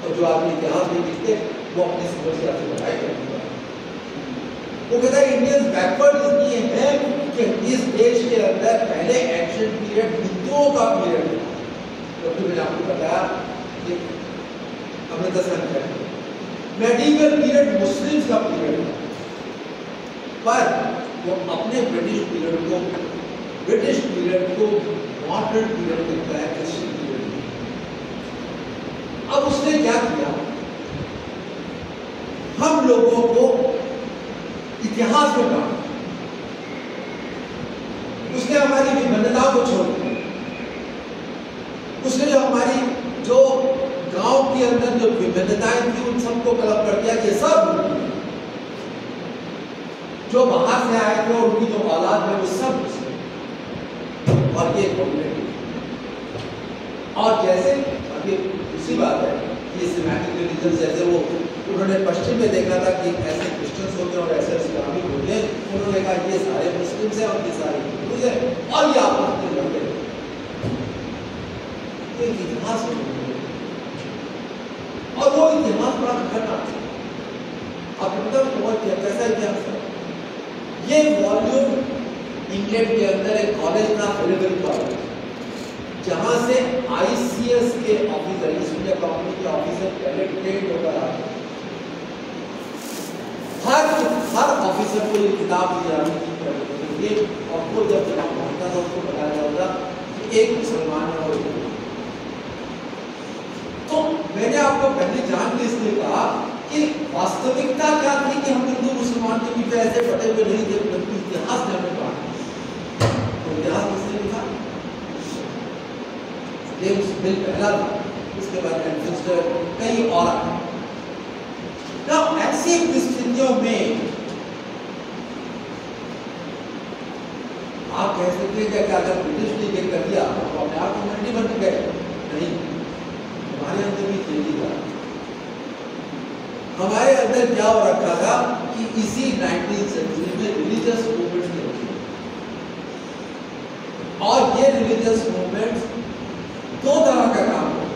और जो आदमी इतिहास में लिखते वो अपनी समस्या से लड़ाई करते हैं। वो कहता है इंडियंस बैकवर्ड इसलिए है कि इस देश के अंदर पहले एंशिएंट पीरियड हिंदुओं का पीरियड था, तो फिर मैंने आपको बताया कि अमृतसर है, मेडिवल पीरियड मुस्लिम्स का पीरियड था, पर वो अपने ब्रिटिश पीरियड को मॉडर्न पीरियड कहता है, क्रिश्चियन पीरियड। अब उसने क्या किया, हम लोगों को इतिहास में बांटा, उसने हमारी विभिन्नताओं को छोड़ दिया, उसने जो हमारी जो गांव के अंदर जो विभिन्नताएं थी उन सबको कलब कर दिया कि सब जो बाहर से आए थे और उनकी जो औलाद है वो सब, और ये कम्युनिटी। और जैसे अभी दूसरी बात है कि सिस्टमैटिक रिलीजन, जैसे वो उन्होंने पश्चिम में देखा था कि ऐसे क्रिश्चियंस होते हैं और ऐसे इस्लामिक होते हैं, उन्होंने कहा ये सारे मुस्लिम्स हैं और ये सारे हिंदूज हैं और ये आपस में लड़ते हैं। तो इतिहास और वो इतिहास बड़ा खतरनाक है। आप मतलब कैसा इतिहास है। ये वॉल्यूम इंग्लैंड के अंदर एक कॉलेज था, फिलिपिन कॉलेज, जहां से ICS के ऑफिसर, ईस्ट इंडिया कंपनी के ऑफिसर पहले ट्रेन होकर आते, हर ऑफिसर को ये किताब दी जानी चाहिए, और वो जब पहुंचता था उसको बताया जाता कि एक मुसलमान है और तो मैंने आपको पहले जान के इसलिए कहा कि वास्तविकता क्या थी कि हम हिंदू मुसलमान के बीच ऐसे बटे हुए नहीं थे, बल्कि इतिहास ने हमें बांटा। तो इतिहास किसने लिखा? जेम्स मिल पहला था, उसके बाद मैनचेस्टर, कई और आए। ना ऐसी परिस्थितियों में आप कह सकते हैं कि अगर ब्रिटिश ने ये कर दिया तो अपने आप कम्युनिटी बन गए, नहीं, हमारे अंदर भी तेजी था। हमारे अंदर क्या हो रखा था कि इसी 19th सेंचुरी में रिलीजियस मूवमेंट्स ने होती, और ये रिलीजियस मूवमेंट्स दो तरह का काम है,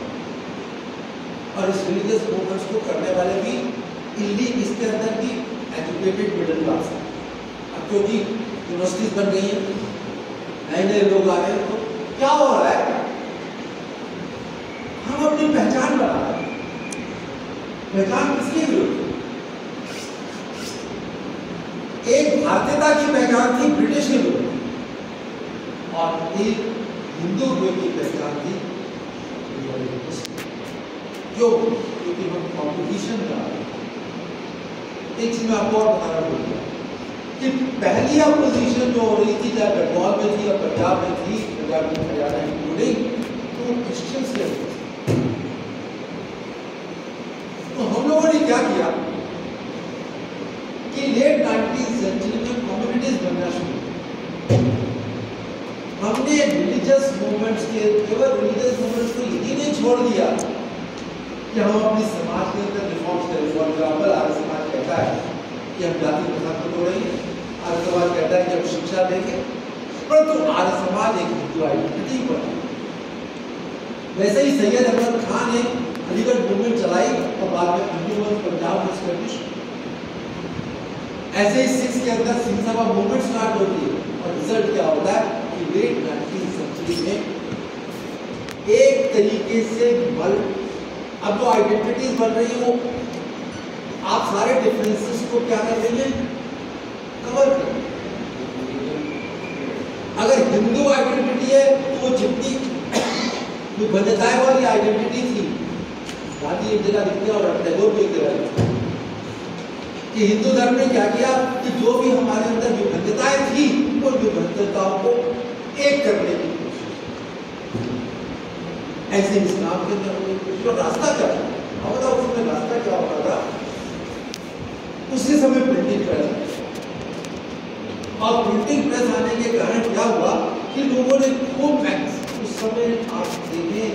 और इस रिलीजियस मूवमेंट्स को करने वाले भी इलीट, इसके अंदर भी एजुकेटेड मिडिल क्लास है। अब क्योंकि यूनिवर्सिटीज बन गई हैं, नए नए लोग आ रहे हैं, तो क्या हो रहा है, हम अपनी पहचान बना रहे हैं। पहचान किसकी विरुद्ध? एक भारतीयता की पहचान थी ब्रिटिश के विरुद्ध, और एक हिंदू की पहचान थी क्यों? क्योंकि हम कॉम्पिटिशन कर रहे हैं। एक चीज मैं आपको और बताना भूल गया कि पहली अपोजिशन जो हो रही थी, चाहे बंगाल में थी या पंजाब में थी, पंजाब में हरियाणा इंक्लूडिंग, तो क्रिश्चियंस के थे। तो हम लोगों ने क्या किया कि लेट 19th सेंचुरी में कम्युनिटीज बनना शुरू किया। हमने रिलीजियस मूवमेंट्स के, केवल रिलीजियस मूवमेंट्स को यही नहीं छोड़ दिया कि हम अपने समाज के अंदर रिफॉर्म्स करें। फॉर एग्जाम्पल, आर्य समाज कहता है कि हम जाति प्रथा को तोड़ेंगे, आर्य समाज कहता है कि हम शिक्षा देंगे, परंतु आर्य समाज एक हिंदू आइडेंटिटी पर। वैसे ही सैयद अहमद खान ने अलीगढ़ मूवमेंट चलाई और बाद में अंजुमन पंजाब में एस्टैब्लिश। ऐसे ही सिक्स के अंदर सिंह सभा मूवमेंट स्टार्ट होती है, और रिजल्ट क्या होता है कि लेट 19th सेंचुरी में एक तरीके से अब जो आइडेंटिटीज बन रही है, वो आप सारे डिफरेंसेस को क्या कर रही है, कवर कर रही है। अगर हिंदू आइडेंटिटी है तो वो जितनी जो भिन्नताएं वाली आइडेंटिटी थी, गांधी एक जगह लिखते हैं और टैगोर भी एक जगह लिखते हैं कि हिंदू धर्म ने क्या किया कि जो भी हमारे अंदर विभिन्नताएं थी, वो विभिन्नताओं को एक करने की कोशिश। ऐसे इस्लाम के अंदर जो रास्ता क्या था, अब बताओ उसमें रास्ता क्या होता था। उसी समय प्रिंटिंग प्रेस, और प्रिंटिंग प्रेस आने के कारण क्या हुआ कि लोगों ने खूब उस समय आप देखें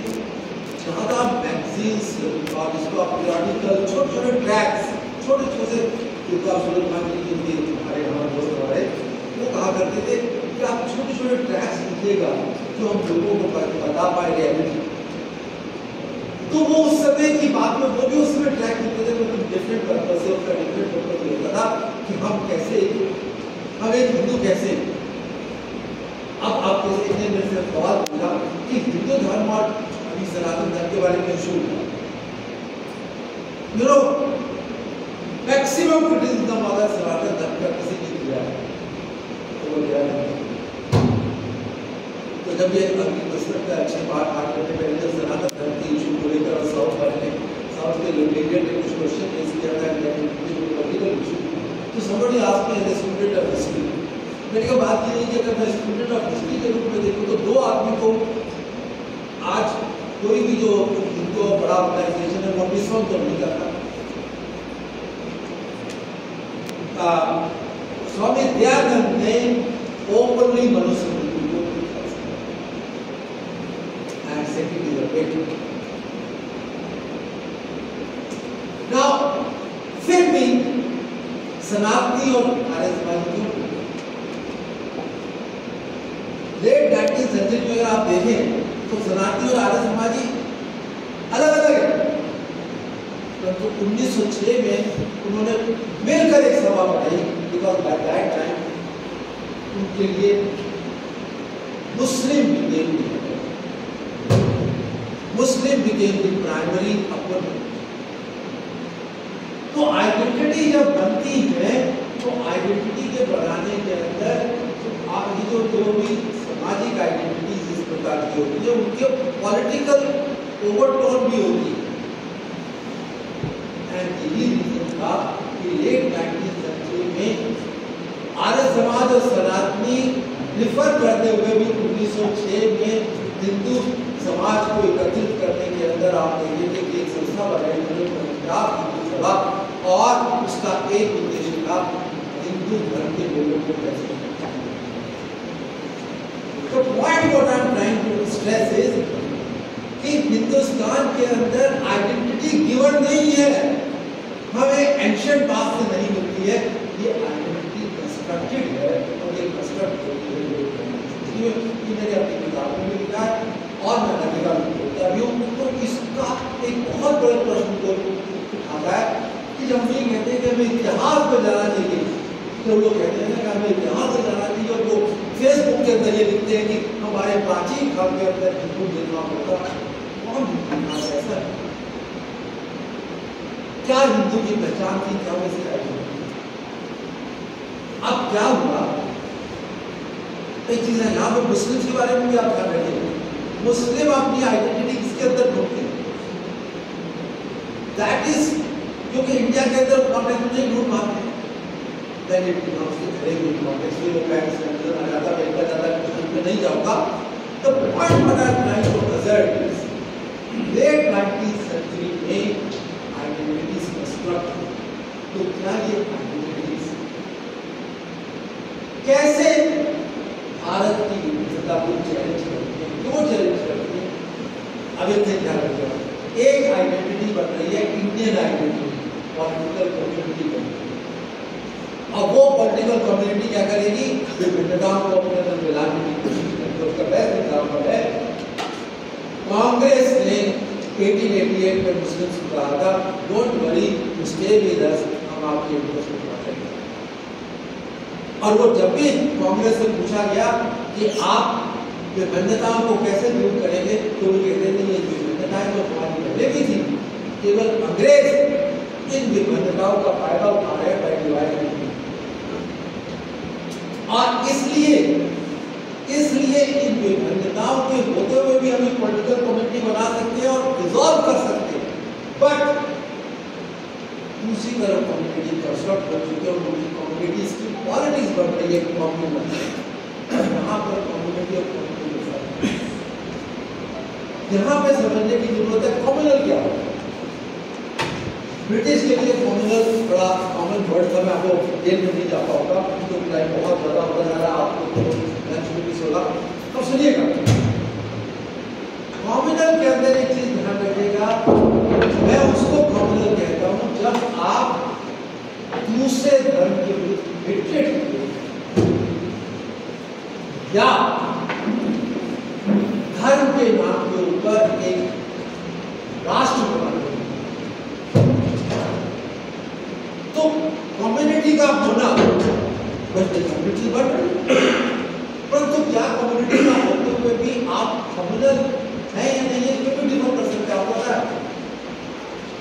ज्यादा मैगजीन्स और इसको पीरियडिकल, छोटे छोटे ट्रैक्स, छोटे छोटे हमारे हमारे दोस्त हमारे वो कहा करते थे कि आप छोटे छोटे ट्रैक्स लिखिएगा जो हम लोगों को बता पाए रियलिटी। तो वो उस समय की बात में वो भी उस समय ट्रैक लिखते थे, मतलब डिफरेंट पर्पस से, उसका डिफरेंट पर्पस ये होता था कि हम कैसे, हम एक हिंदू कैसे। अब आपको इतने मेरे से सवाल पूछा कि हिंदू धर्म और अभी सनातन धर्म के बारे में इशू मैक्सिमम क्रिटिसिज्म अगर सनातन धर्म का किसी ने किया है तो वो क्या है। तो जब ये अभी दशरथ का अच्छे बात करने पहले जब सनातन धर्म की इशू को लेकर और साउथ के लोकेलियन ने कुछ क्वेश्चन रेज किया था पॉलिटिकल इशू, तो somebody asked me as a student of history, मैंने कहा बात ये है कि अगर मैं स्टूडेंट ऑफ हिस्ट्री के रूप में देखूं तो दो आदमी को आज कोई भी जो हिंदू बड़ा ऑर्गेनाइजेशन है वो डिसऑन तो नहीं करता। स्वामी दयानंद ने ओपनली मनुस्मृति को and second is a wait. Now फिर भी सनातनी और आर्य समाजी लेट 19th सेंचुरी में अगर आप देखें तो सनातनी और आर्य समाजी अलग अलग है, परंतु 1906 में उन्होंने मिलकर एक सभा बनाई, बिकॉज बाय दैट टाइम उनके लिए मुस्लिम बिकेम द प्राइमरी अपर। तो आइडेंटिटी जब बनती है तो आइडेंटिटी के बनाने के अंदर तो आपकी जो भी सामाजिक आइडेंटिटी जिस प्रकार की होती है उनके पॉलिटिकल ओवरटोन भी होती है। यही रीजन था कि लेट 19th सेंचुरी में आर्य समाज और सनातनी डिफर करते हुए भी 1906 में हिंदू समाज को एकत्रित करने के अंदर आप देखेंगे कि एक संस्था बनाई पंजाब हिंदू सभा, और उसका एक उद्देश्य था हिंदू धर्म के लोगों को कैसे। तो point what I am trying to stress is कि हिंदुस्तान के अंदर आइडेंटिटी गिवन नहीं है, हमें एंशिएंट पास्ट से नहीं मिलती है, ये आइडेंटिटी कंस्ट्रक्टेड है और ये कंस्ट्रक्ट होती है। ये मैंने अपनी किताबों में लिखा है और मैं लगेगा बोलता भी हूँ। तो इसका एक बहुत बड़ा प्रश्न को उठाता है कि जब हम ये जाना चाहिए। तो लोग कहते हैं ना कि हमें इतिहास से जाना चाहिए, और वो फेसबुक के अंदर ये लिखते हैं कि हमारे प्राचीन काल के अंदर हिंदू भेदभाव होता। कौन हिंदू ऐसा है? क्या हिंदू की पहचान थी, क्या वैसे आइडेंटिटी? अब क्या हुआ, एक चीज है यहाँ पे मुस्लिम के बारे में भी आप ध्यान रखिए। मुस्लिम अपनी आइडेंटिटी किसके अंदर ढूंढते हैं? दैट इज, क्योंकि इंडिया के अंदर कॉन्टेक्स्ट नहीं ढूंढ पाते, then it becomes the very good context. ये लोग पैंट्स में नजर आ जाता है, इतना ज्यादा क्वेश्चन पे नहीं जाऊंगा। The point what I am trying to present is late 19th century में आइडेंटिटीज कंस्ट्रक्ट। तो क्या ये आइडेंटिटीज कैसे भारत की विविधता को चैलेंज करती है, क्यों चैलेंज करती है? अब एक चीज ध्यान रखिएगा, एक आइडेंटिटी बन रही है इंडियन आइडेंटिटी, पॉलिटिकल कम्युनिटी बन रही है। अब वो पॉलिटिकल कम्युनिटी क्या करेगी? विभिन्नताओं को अपने अंदर मिलाने की कोशिश करेगी। उसका बेस्ट एग्जाम्पल है, कांग्रेस ने 1888 में मुस्लिम को कहा था, don't worry, stay with us, हम आपके इंटरेस्ट को प्रोटेक्ट। और वो जब भी कांग्रेस से पूछा गया कि आप विभिन्नताओं को कैसे दूर करेंगे, तो वो कहते नहीं, ये विभिन्नताएं तो हमारी पहले भी थी, केवल अंग्रेज इन विभिन्नताओं का फायदा उठा रहे हैं बाय डिवाइड। और इसलिए इन विभिन्नताओं के होते हुए भी हम एक पॉलिटिकल कम्युनिटी बना सकते हैं और रिजॉल्व कर सकते हैं। बट दूसरी तरफ कम्युनिटी कंस्ट्रक्ट हो चुके हैं, उनकी कम्युनिटीज की पॉलिटिक्स बढ़ रही है, कम्युनिटी यहाँ पर कम्युनिटी और कम्युनिटी यहाँ पे समझने की जरूरत है कम्युनल क्या होता है। ब्रिटिश के लिए कम्युनल बड़ा कॉमन वर्ड था, मैं आपको डिटेल में नहीं जा पाऊंगा क्योंकि टाइम बहुत ज़्यादा होता जा रहा है, आपको लंच में मिस होगा। तो सुनिएगा, कम्युनल के अंदर एक चीज ध्यान रखिएगा, मैं उसको कम्युनल कहता हूँ जब आप दूसरे धर्म के विरुद्ध हेट्रेड या धर्म के नाम के ऊपर एक राष्ट्र बनाते हैं। तो कम्युनिटी का होना कम्युनिटी बढ़ रही है, परंतु क्या कम्युनिटी का होते हुए भी आप कम्युनल है या नहीं है, इसमें भी डिफर कर सकते हैं। आपको पता है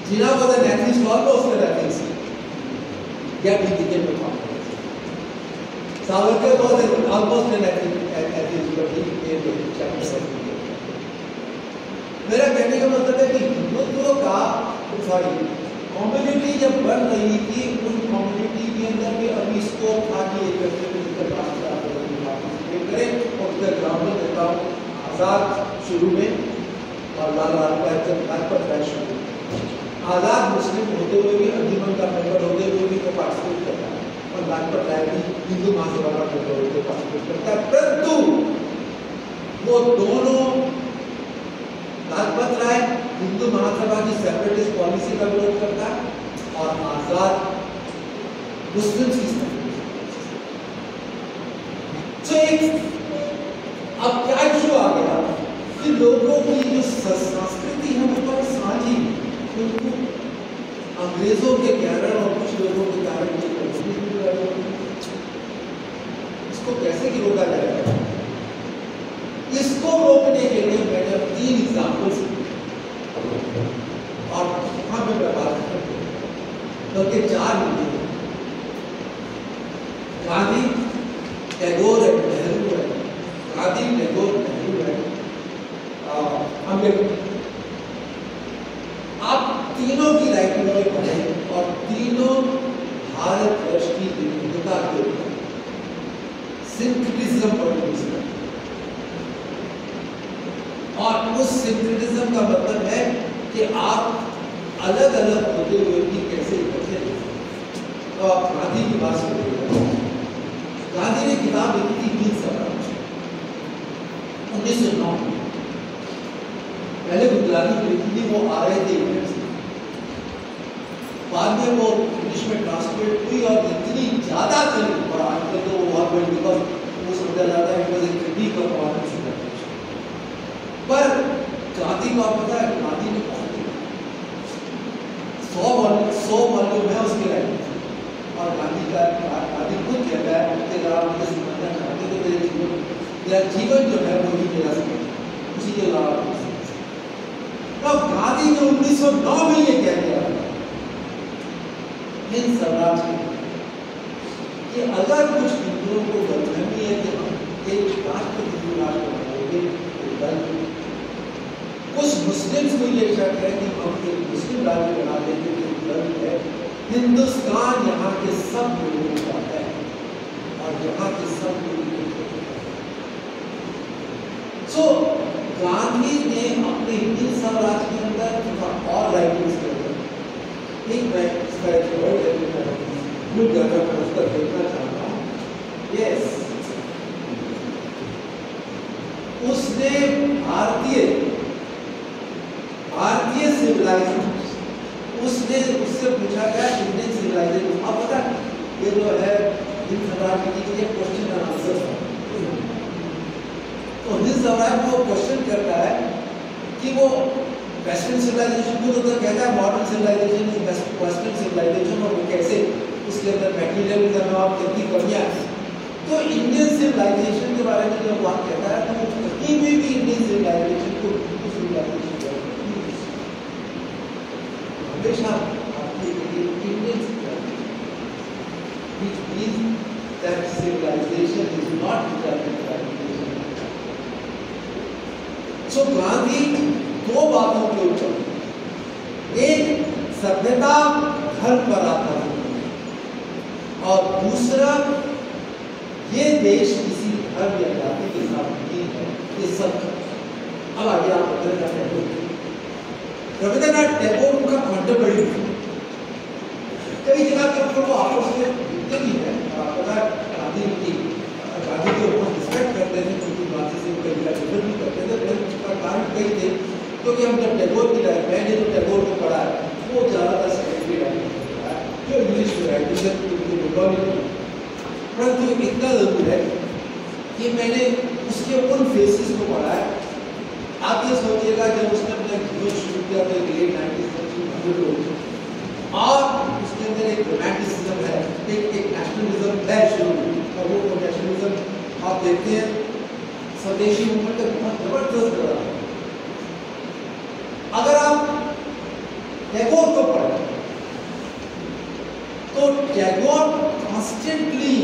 जिना को द नेथिस ऑलमोस्ट द नेथिस get indicated with confidence. Savarkar was almost an atheist, but he became a chapter of India. मेरा कहने का मतलब है कि हिंदुत्व का कम्युनिटी जब बन रही थी, उन कम्युनिटी के अंदर भी अभी इसको था कि एक व्यक्ति पार्टिसिपेट करें। और उधर ग्रामीण नेताओं आज़ाद शुरू में और लाल लाजपत राय शुरू में आज़ाद मुस्लिम होते हुए भी, अंजुमन का मेंबर होते हुए भी वो पार्टिसिपेट करता है, और लाजपत राय भी हिंदू महासभा का मेंबर होते पार्टिसिपेट करता है। परंतु वो दोनों, लाजपत राय हिंदू महासभा की सेपरेटिस्ट पॉलिसी का विरोध करता है और आज़ाद मुस्लिम की अब क्या इशू आ गया कि लोगों की जो संस्कृति है वो पर साझी, उनको अंग्रेजों के कारण और कुछ लोगों के कारण इसको कैसे की रोका जाएगा? इसको रोकने के लिए मैंने 3 एग्जाम्पल्स और वहां पे मैं बात करता हूं, बल्कि 4 मिले, गांधी, टैगोर है, नेहरू है, गांधी, टैगोर, नेहरू है, अम्बेडकर। आप तीनों की राइटिंग में पढ़ें और तीनों भारतवर्ष की विविधता के ऊपर सिंक्रेटिज्म पर यूज करें। और उस सिंक्रेटिज्म का मतलब है कि आप अलग अलग होते हुए भी कैसे इकट्ठे हैं। तो आप गांधी की बात सुनिएगा। गांधी ने किताब लिखी थी 20 स्वराज 1909 में। पहले गुजराती में लिखी थी, वो आ रहे थे इंग्लैंड से, बाद में वो इंग्लिश में ट्रांसलेट हुई और इतनी ज्यादा चली और आजकल तो वो समझा जाता है क्रिटिक ऑफ पॉलिटिक्स। पर गांधी को आप पता है, गांधी ने 100 वॉल्यूम है उसके राइटिंग, और गांधी का गांधी खुद कहता है उसके अलावा मुझे समझना चाहते तो मेरा जीवन जो है वो ही मेरा समझ, उसी के अलावा तो गांधी ने 1909 में ये कह दिया हिंद स्वराज कि अगर कुछ हिंदुओं को बदनामी है कि हम एक राष्ट्र हिंदू राष्ट्र बनाएंगे कुछ मुस्लिम्स को ये शक है कि हम एक मुस्लिम राज्य बना देंगे तो दर्द है हिंदुस्तान यहाँ के सब लोगों का है और यहाँ के सब लोगों सो गांधी ने अपने हिंदी स्वराज के अंदर और राइटिंग्स के अंदर एक मैं इसका एक वर्ड भूल जाता मैं उसका देखना चाहता हूँ यस उसने भारतीय सिविलाइजेशन उसने उससे पूछा गया इंडियन सिविलाइजेशन अब पता ये जो है हिंद स्वराज की ये क्वेश्चन एंड आंसर है तो हिंद स्वराज को क्वेश्चन करता है कि वो वेस्टर्न सिविलाइजेशन को तो कहता है modern civilisation is western civilisation और वो कैसे उसके अंदर मटेरियलिज्म और कितनी कमियां हैं तो इंडियन सिविलाइजेशन के बारे में जब बात कहता है तो कहीं भी इंडियन सिविलाइजेशन को सिविलाइजेशन हमेशा आपके Indian which means that civilization is not determined by religion. So Gandhi दो बातों के ऊपर एक सभ्यता धर्म पर आता है और दूसरा ये देश किसी धर्म या जाति के साथ नहीं है ये सब अब आगे आप रविंद्रनाथ टैगोर उनका कॉन्टेम्पररी कई जगह के ऊपर वो आपस में दिखते भी है गांधी को रिस्पेक्ट करते थे क्योंकि गांधी से कई डिफर भी करते थे फिर उसका कारण कई थे क्योंकि हम जब टैगोर की मैंने जो टैगोर को पढ़ा है वो ज़्यादातर सेकेंडरी राइटिंग है जो इंग्लिश में राइटिंग है परंतु इतना जरूर है कि मैंने उसके उन फेसेस को पढ़ा है आप ये सोचिएगा जब उसने अपना जीवन शुरू किया तो लेट 1900 और उसके अंदर एक रोमांटिसिज्म है एक नेशनलिज्म है शुरू और वो नेशनलिज्म आप देखते हैं स्वदेशी मूवमेंट का बहुत जबरदस्त रहा अगर आप टैगोर को पढ़ें तो टैगोर कॉन्स्टेंटली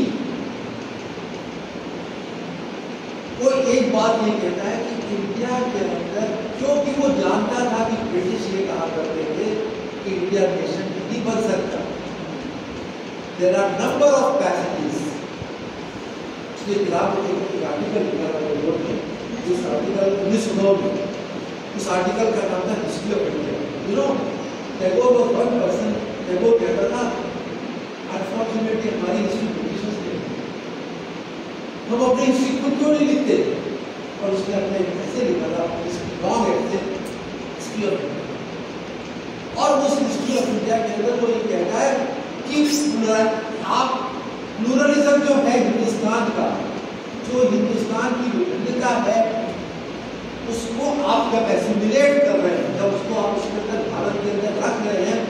वो एक बात ये कहता है कि इंडिया के अंदर क्योंकि वो जानता था कि ब्रिटिश ये कहा करते थे कि इंडिया नेशन नहीं बन सकता there are number of passages इसलिए किताब में एक आर्टिकल लिखा था टैगोर ने उस आर्टिकल 1909 में उस आर्टिकल का नाम था history of India you know Tagore was one person Tagore कहता था अनफॉर्चुनेटली हमारी हिस्ट्री ब्रिटिशर्स ने हम अपनी हिस्ट्री खुद क्यों नहीं लिखते और उसने अपने ऐसे लिखा था लॉन्ग हिस्ट्री ऑफ इंडिया और उस हिस्ट्री ऑफ इंडिया के अंदर वो ये कहता है कि आप प्लूरलिज्म जो है हिंदुस्तान का जो हिंदुस्तान की विभिन्नता है उसको आप जब एसिमिलेट कर रहे हैं जब उसको आप उसके अंदर भारत के अंदर रख रहे हैं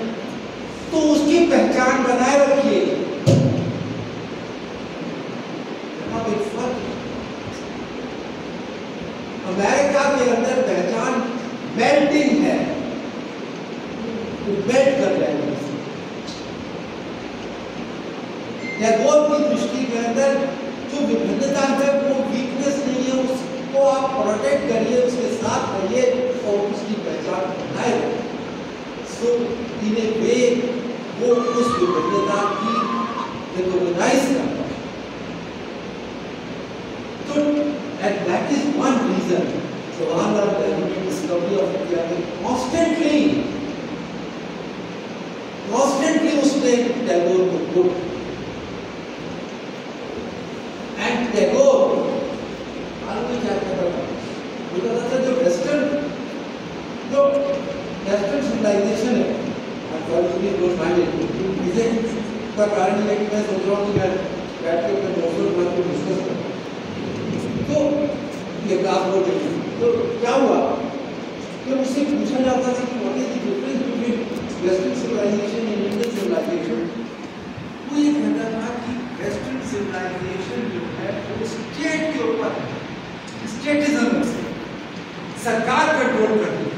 तो उसकी पहचान बनाए रखिए अमेरिका के अंदर पहचान मेल्टिंग है मेल्ट कर रहे हैं टैगोर की दृष्टि के अंदर जो विभिन्नता है वो वीकनेस नहीं है उसको आप प्रोटेक्ट करिए उसके साथ रहिए और उसकी पहचान बनाए रखिए सो इन ए वे वो उस विभिन्नता की रिकॉग्नाइज करता है तो and that is one reason Jawaharlal Nehru की discovery of India में constantly उसने टैगोर को कोट and टैगोर मालूम है क्या कहता था वो कहता था जो वेस्टर्न सिविलाइजेशन है अनफॉर्चुनेटली डोंट माइंड इट मुझे का कारण ये है कि मैं सोच रहा हूँ कि मैं बैठ के अपने दोस्तों के साथ डिस्कस करूँ तो ये क्लास बोर्ड तो क्या हुआ कि मुझसे पूछा जाता था कि what is the difference between western civilisation and Indian civilisation वो ये सिविलाइजेशन जो है वो स्टेट के ऊपर है, स्टेटिज्म से सरकार कंट्रोल करती है।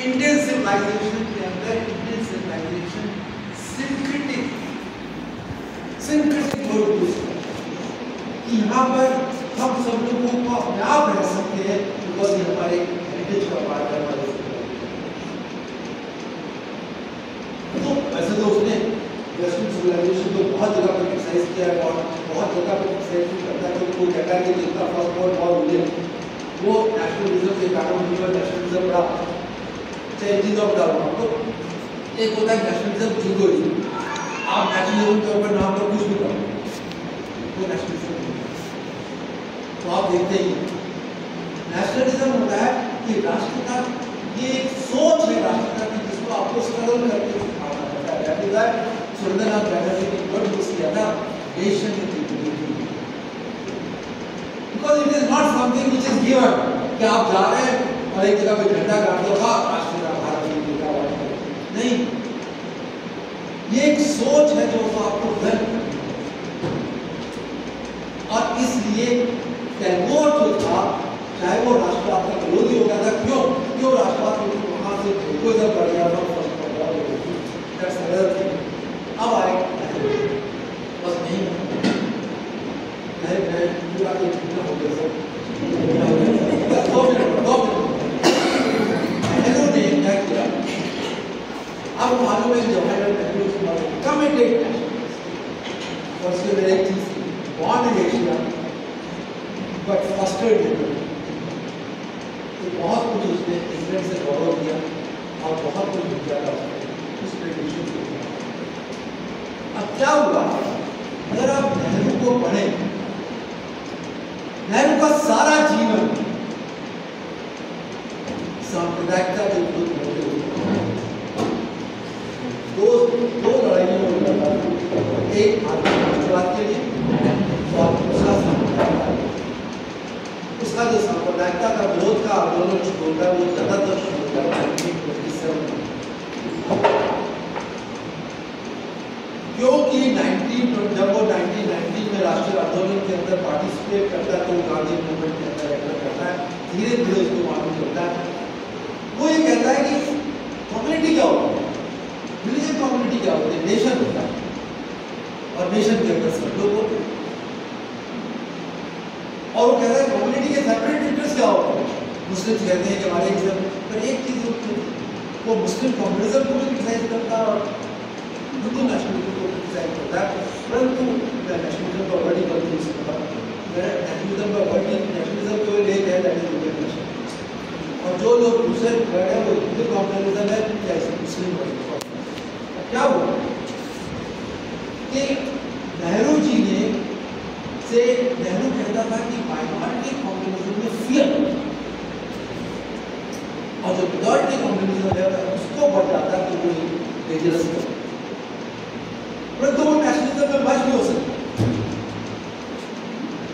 इंडियन सिविलाइजेशन के अंदर Indian civilisation syncretic word use करती है कि यहाँ पर हम सब लोगों को अपने आप रह सकते हैं बिकॉज ये हमारे हेरिटेज का पार्ट है। तो वैसे तो उसने वेस्टर्न सिविलाइजेशन को बहुत जगह पर क्रिटिसाइज किया है और बहुत जगह पर क्रिटिसाइज करता है, क्योंकि कोई कहता है कि जितना फर्स्ट वर्ल्ड वॉर हुए वो नेशनलिज्म से पैरामिलिट्री नेशनलिज्म का चेंजिंग ऑफ द तो एक होता है नेशनलिज्म जीगोइज्म, आप नेशनलिज्म के ऊपर नाम पर कुछ भी करो वो नेशनलिज्म। तो आप देखते ही नेशनलिज्म होता है कि राष्ट्रता ये एक सोच है राष्ट्रता की जिसको आपको स्ट्रगल करके आना पड़ता है। That is why Surendranath Banerjee ने वर्ड यूज किया था nation in unity, because it is not something which is given कि आप जा रहे हैं और एक जगह पे झंडा गाड़ दो राष्ट्र का भारत नहीं, ये एक सोच है जो आपको व्यक्त और इसलिए टैगोर जो था चाहे वो राष्ट्रवाद का विरोधी हो गया था, क्यों राष्ट्रवाद वहां से जब बढ़ गया था अब आए बस नहीं पूरा हो गया ने क्या किया। अब मालूम है जवाहरलाल नेहरू कमिटेड नेशनलिस्ट और उसके मेरे एक चीज बॉर्न इन एशिया बट फर्स्टेड तो बहुत कुछ उसने इंग्लैंड से गौरव किया और बहुत कुछ किया था उस ट्रेडिशन को। अब क्या हुआ अगर आप नेहरू को पढ़े, नेहरू का सारा जीवन सांप्रदायिकता के विरुद्ध लड़ते हुए दो लड़ाइयों में लड़ा, एक राष्ट्रवाद के लिए और दूसरा सांप्रदायिकता। उसका जो सांप्रदायिकता का विरोध का आंदोलन शुरू होता है वो ज्यादातर शुरू होता है 1927 क्योंकि जब वो 1919 में राष्ट्रीय आंदोलन के अंदर पार्टिसिपेट करता है तो वो गांधी मूवमेंट के अंदर एंटर करता है, धीरे धीरे उसको मालूम चलता है। वो ये कहता है कि कम्युनिटी क्या होती है, रिलीजन कम्युनिटी क्या होती है, नेशन होता है और नेशन के अंदर सब लोग होते हैं। और वो कहता है कम्युनिटी के सेपरेट इंटरेस्ट क्या होते हैं, मुस्लिम कहते हैं कि हमारे पर एक चीज वो मुस्लिम कम्युनिज्म को भी क्रिटिसाइज करता है और हिंदू नेशनलिज्म को क्रिटिसाइज करता है, परंतु नेशनलिज्म का वर्ड ही गलती से पता नेशनलिज्म का वर्ड ही नेशनलिज्म को ले गया दैट इज इंडियन नेशन और जो लोग दूसरे वर्ड है वो हिंदू कम्युनिज्म है जैसे मुस्लिम वर्ड। क्या हुआ कि नेहरू जी ने से नेहरू कहता था कि माइनॉरिटी कम्युनिज्म में फियर और जो मेजॉरिटी कम्युनिज्म है उसको बढ़ जाता है तो वो डेंजरस है, परंतु वो नेशनलिज्म में मच भी हो सकता है।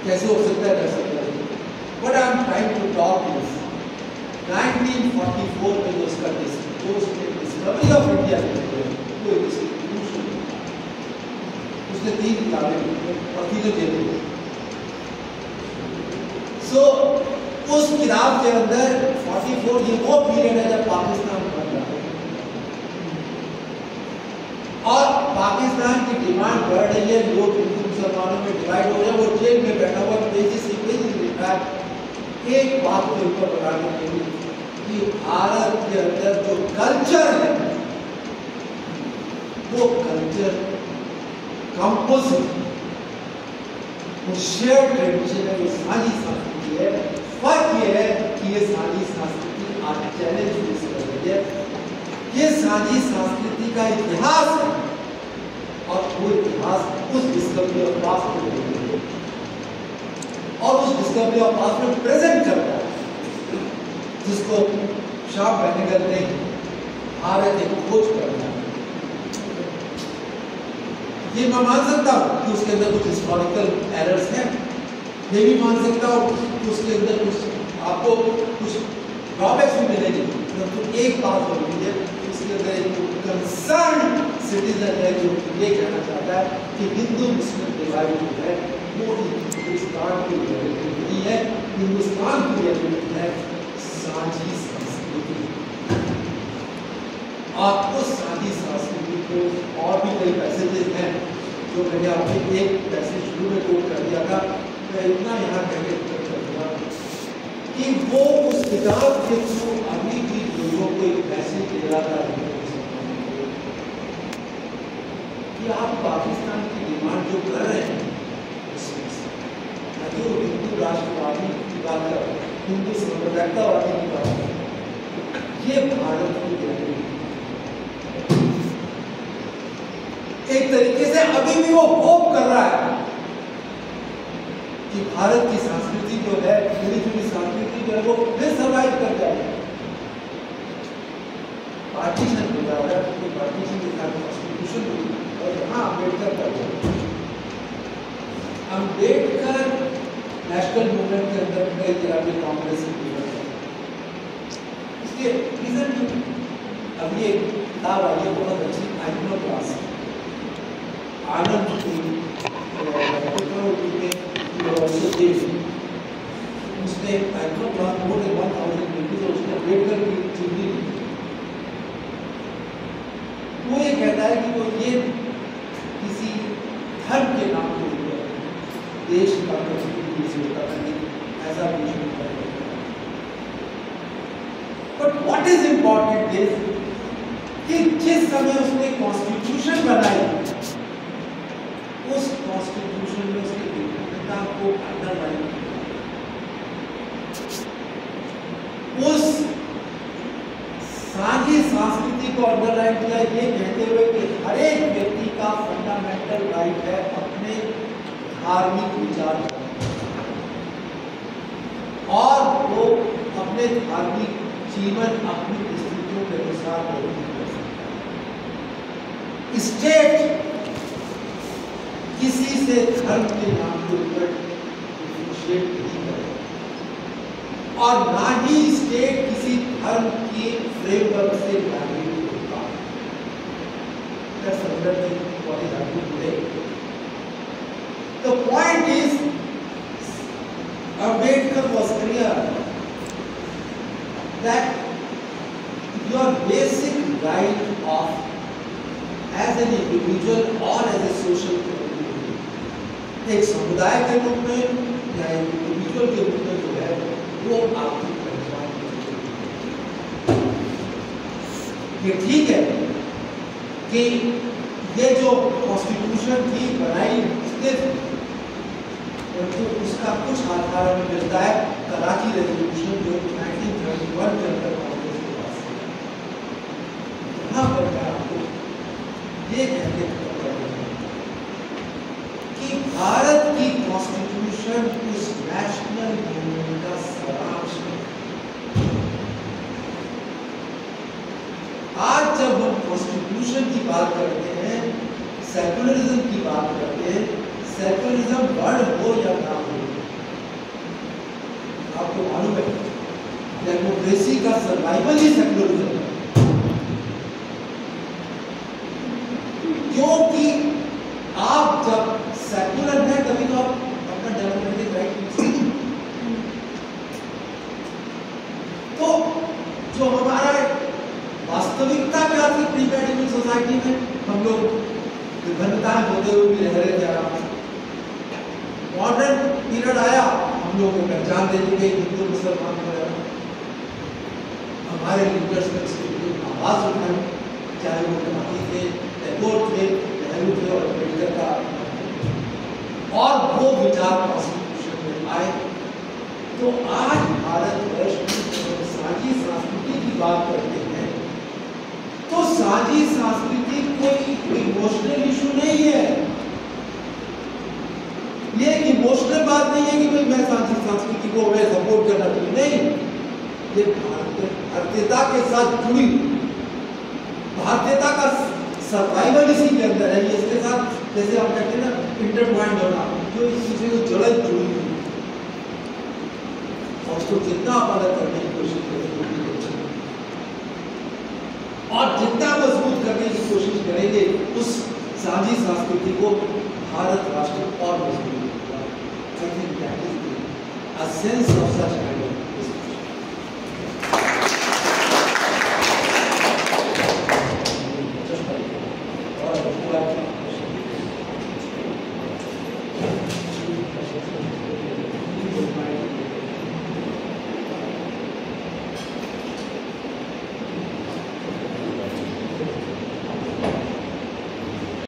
कैसे हो सकता है कर सकता है but I am trying to talk this 1944 में जो उसका डिस्कवरी ऑफ इंडिया उसने 3 किताबें और 3 जेल दी। सो उस किताब के अंदर 44 ये वो पीरियड है जब पाकिस्तान बन रहा है और पाकिस्तान की डिमांड बढ़ रही है, लोग हिंदू मुसलमानों में डिवाइड हो रहे, वो जेल में बैठा हुआ पेजेस लिखा है एक बात के ऊपर बताने के लिए कि भारत के अंदर जो कल्चर है वो कल्चर कंपोजिट वो शेयर ट्रेडिशन है, वो साझी संस्कृति है। फर्क ये है कि ये साझी संस्कृति आज चैलेंज फेस कर रही है, ये साझी संस्कृति का इतिहास है और वो इतिहास उस डिस्कवरी ऑफ पास्ट को और उस डिस्कवरी ऑफ पास्ट में प्रेजेंट करता है जिसको शाह बेनेगल ने भारत एक खोज करना। ये मैं मान सकता हूँ कि उसके अंदर कुछ हिस्टोरिकल एरर्स हैं, ये भी मान सकता हूँ कि उसके अंदर कुछ आपको कुछ ड्रॉबैक्स भी मिलेंगे, परंतु एक बात जरूरी है उसके अंदर एक कंसर्न सिटीजन है जो ये कहना चाहता है कि हिंदू मुस्लिम डिवाइड जो है वो हिंदुस्तान की रियलिटी नहीं है, हिंदुस्तान की रियलिटी है साझी संस्कृति। और उस साझी संस्कृति को और भी कई पैसेजेस हैं जो मैंने आपके एक पैसेज शुरू में कोट कर दिया था, मैं इतना यहाँ कहने कर दूंगा कि वो उस किताब के थ्रू अभी भी लोगों को एक मैसेज दे रहा था कि आप पाकिस्तान की डिमांड जो कर रहे हैं उसमें जो हिंदू राष्ट्रवादी की बात कर रहे हैं, हिंदू सांप्रदायिकतावादी की बात कर रहे हैं, ये भारत की रियलिटी एक तरीके से अभी भी वो होप कर रहा है कि भारत की संस्कृति जो है, मिली जुली संस्कृति जो है वो फिर सर्वाइव कर जाएगी। पार्टीशन हो रहा है, क्योंकि पार्टीशन के साथ कॉन्स्टिट्यूशन हुई और यहाँ अम्बेडकर का अम्बेडकर नेशनल मूवमेंट के अंदर कई तरह के कांग्रेस इसके रीजन अब ये किताब आई है बहुत अच्छी आइनो क्लास आनंद उसने आइनो क्लास मोर देन 1000 पेजेस और उसने अम्बेडकर की थियरी वो ये कहता है कि वो ये किसी धर्म के नाम के लिए देश का प्रतिनिधित्व करता है, ऐसा कुछ नहीं करता। But what is important is कि जिस समय उसने कॉन्स्टिट्यूशन बनाई उस कॉन्स्टिट्यूशन में उसने विभिन्नता को अंडरलाइन किया, उस साझी संस्कृति को अंडरलाइन किया, ये कहते हुए कि हर एक व्यक्ति का फंडामेंटल राइट है अपने धार्मिक विचार और वो अपने धार्मिक जीवन अपनी स्थितियों के अनुसार व्यतीत कर सकता है। स्टेट किसी से धर्म के नाम के ऊपर डिफरेंशिएट नहीं करेगा और ना ही स्टेट किसी धर्म के फ्रेमवर्क से नागरिक होगा। The point is, Ambedkar was clear that your basic right of as an individual or as a social community, एक समुदाय के रूप में या एक इंडिविजुअल के रूप में जो है वो आपकी पहचान ये ठीक है कि ये जो कॉन्स्टिट्यूशन थी बनाई तो उसका कुछ आधार में मिलता है कराची रेजोल्यूशन जो 1931 के अंदर कांग्रेस के पास यहाँ पर मैं आपको ये कहते कि भारत की कॉन्स्टिट्यूशन उस नेशनल मूवमेंट का सारांश है। आज जब हम कॉन्स्टिट्यूशन की बात करते हैं, सेकुलरिज्म की बात करते हैं, सेकुलरिज्म वर्ड हो या ना हो, आपको मालूम है डेमोक्रेसी का सर्वाइवल ही सेकुलरिज्म है, क्योंकि आप जब सेकुलर हैं तभी तो आप अपना डेमोक्रेटिक राइट तो जो हमारा वास्तविकता क्या थी प्री मेडिकल सोसाइटी में, हम लोग विभिन्नताएं होते हुए भी रह रहे थे। मॉडर्न पीरियड आया, हम लोग को पहचान दे दी गई हिंदू मुसलमान वगैरह, हमारे लीडर्स ने इसके लिए आवाज उठाई, चाहे वो गांधी थे, टैगोर थे, नेहरू थे और अम्बेडकर का, और वो विचार कॉन्स्टिट्यूशन में आए। तो आज भारतवर्ष में साझी संस्कृति की बात करते हैं तो साझी संस्कृति कोई इमोशनल इशू नहीं है, ये इमोशनल बात नहीं है कि भाई मैं साझी संस्कृति को मैं सपोर्ट करना चाहिए, नहीं, ये भारतीयता के साथ जुड़ी, भारतीयता का सर्वाइवल इसी के अंदर है, ये इसके साथ जैसे हम कहते हैं ना इंटरट्वाइंड होना, जो इस चीज़ से जड़न जुड़ी हुई और उसको जितना आप अलग करने की कोशिश करें और जितना मजबूत करने की कोशिश करेंगे, उस साझी संस्कृति को भारत राष्ट्र और मजबूत होगा। I think that is the essence of such kind of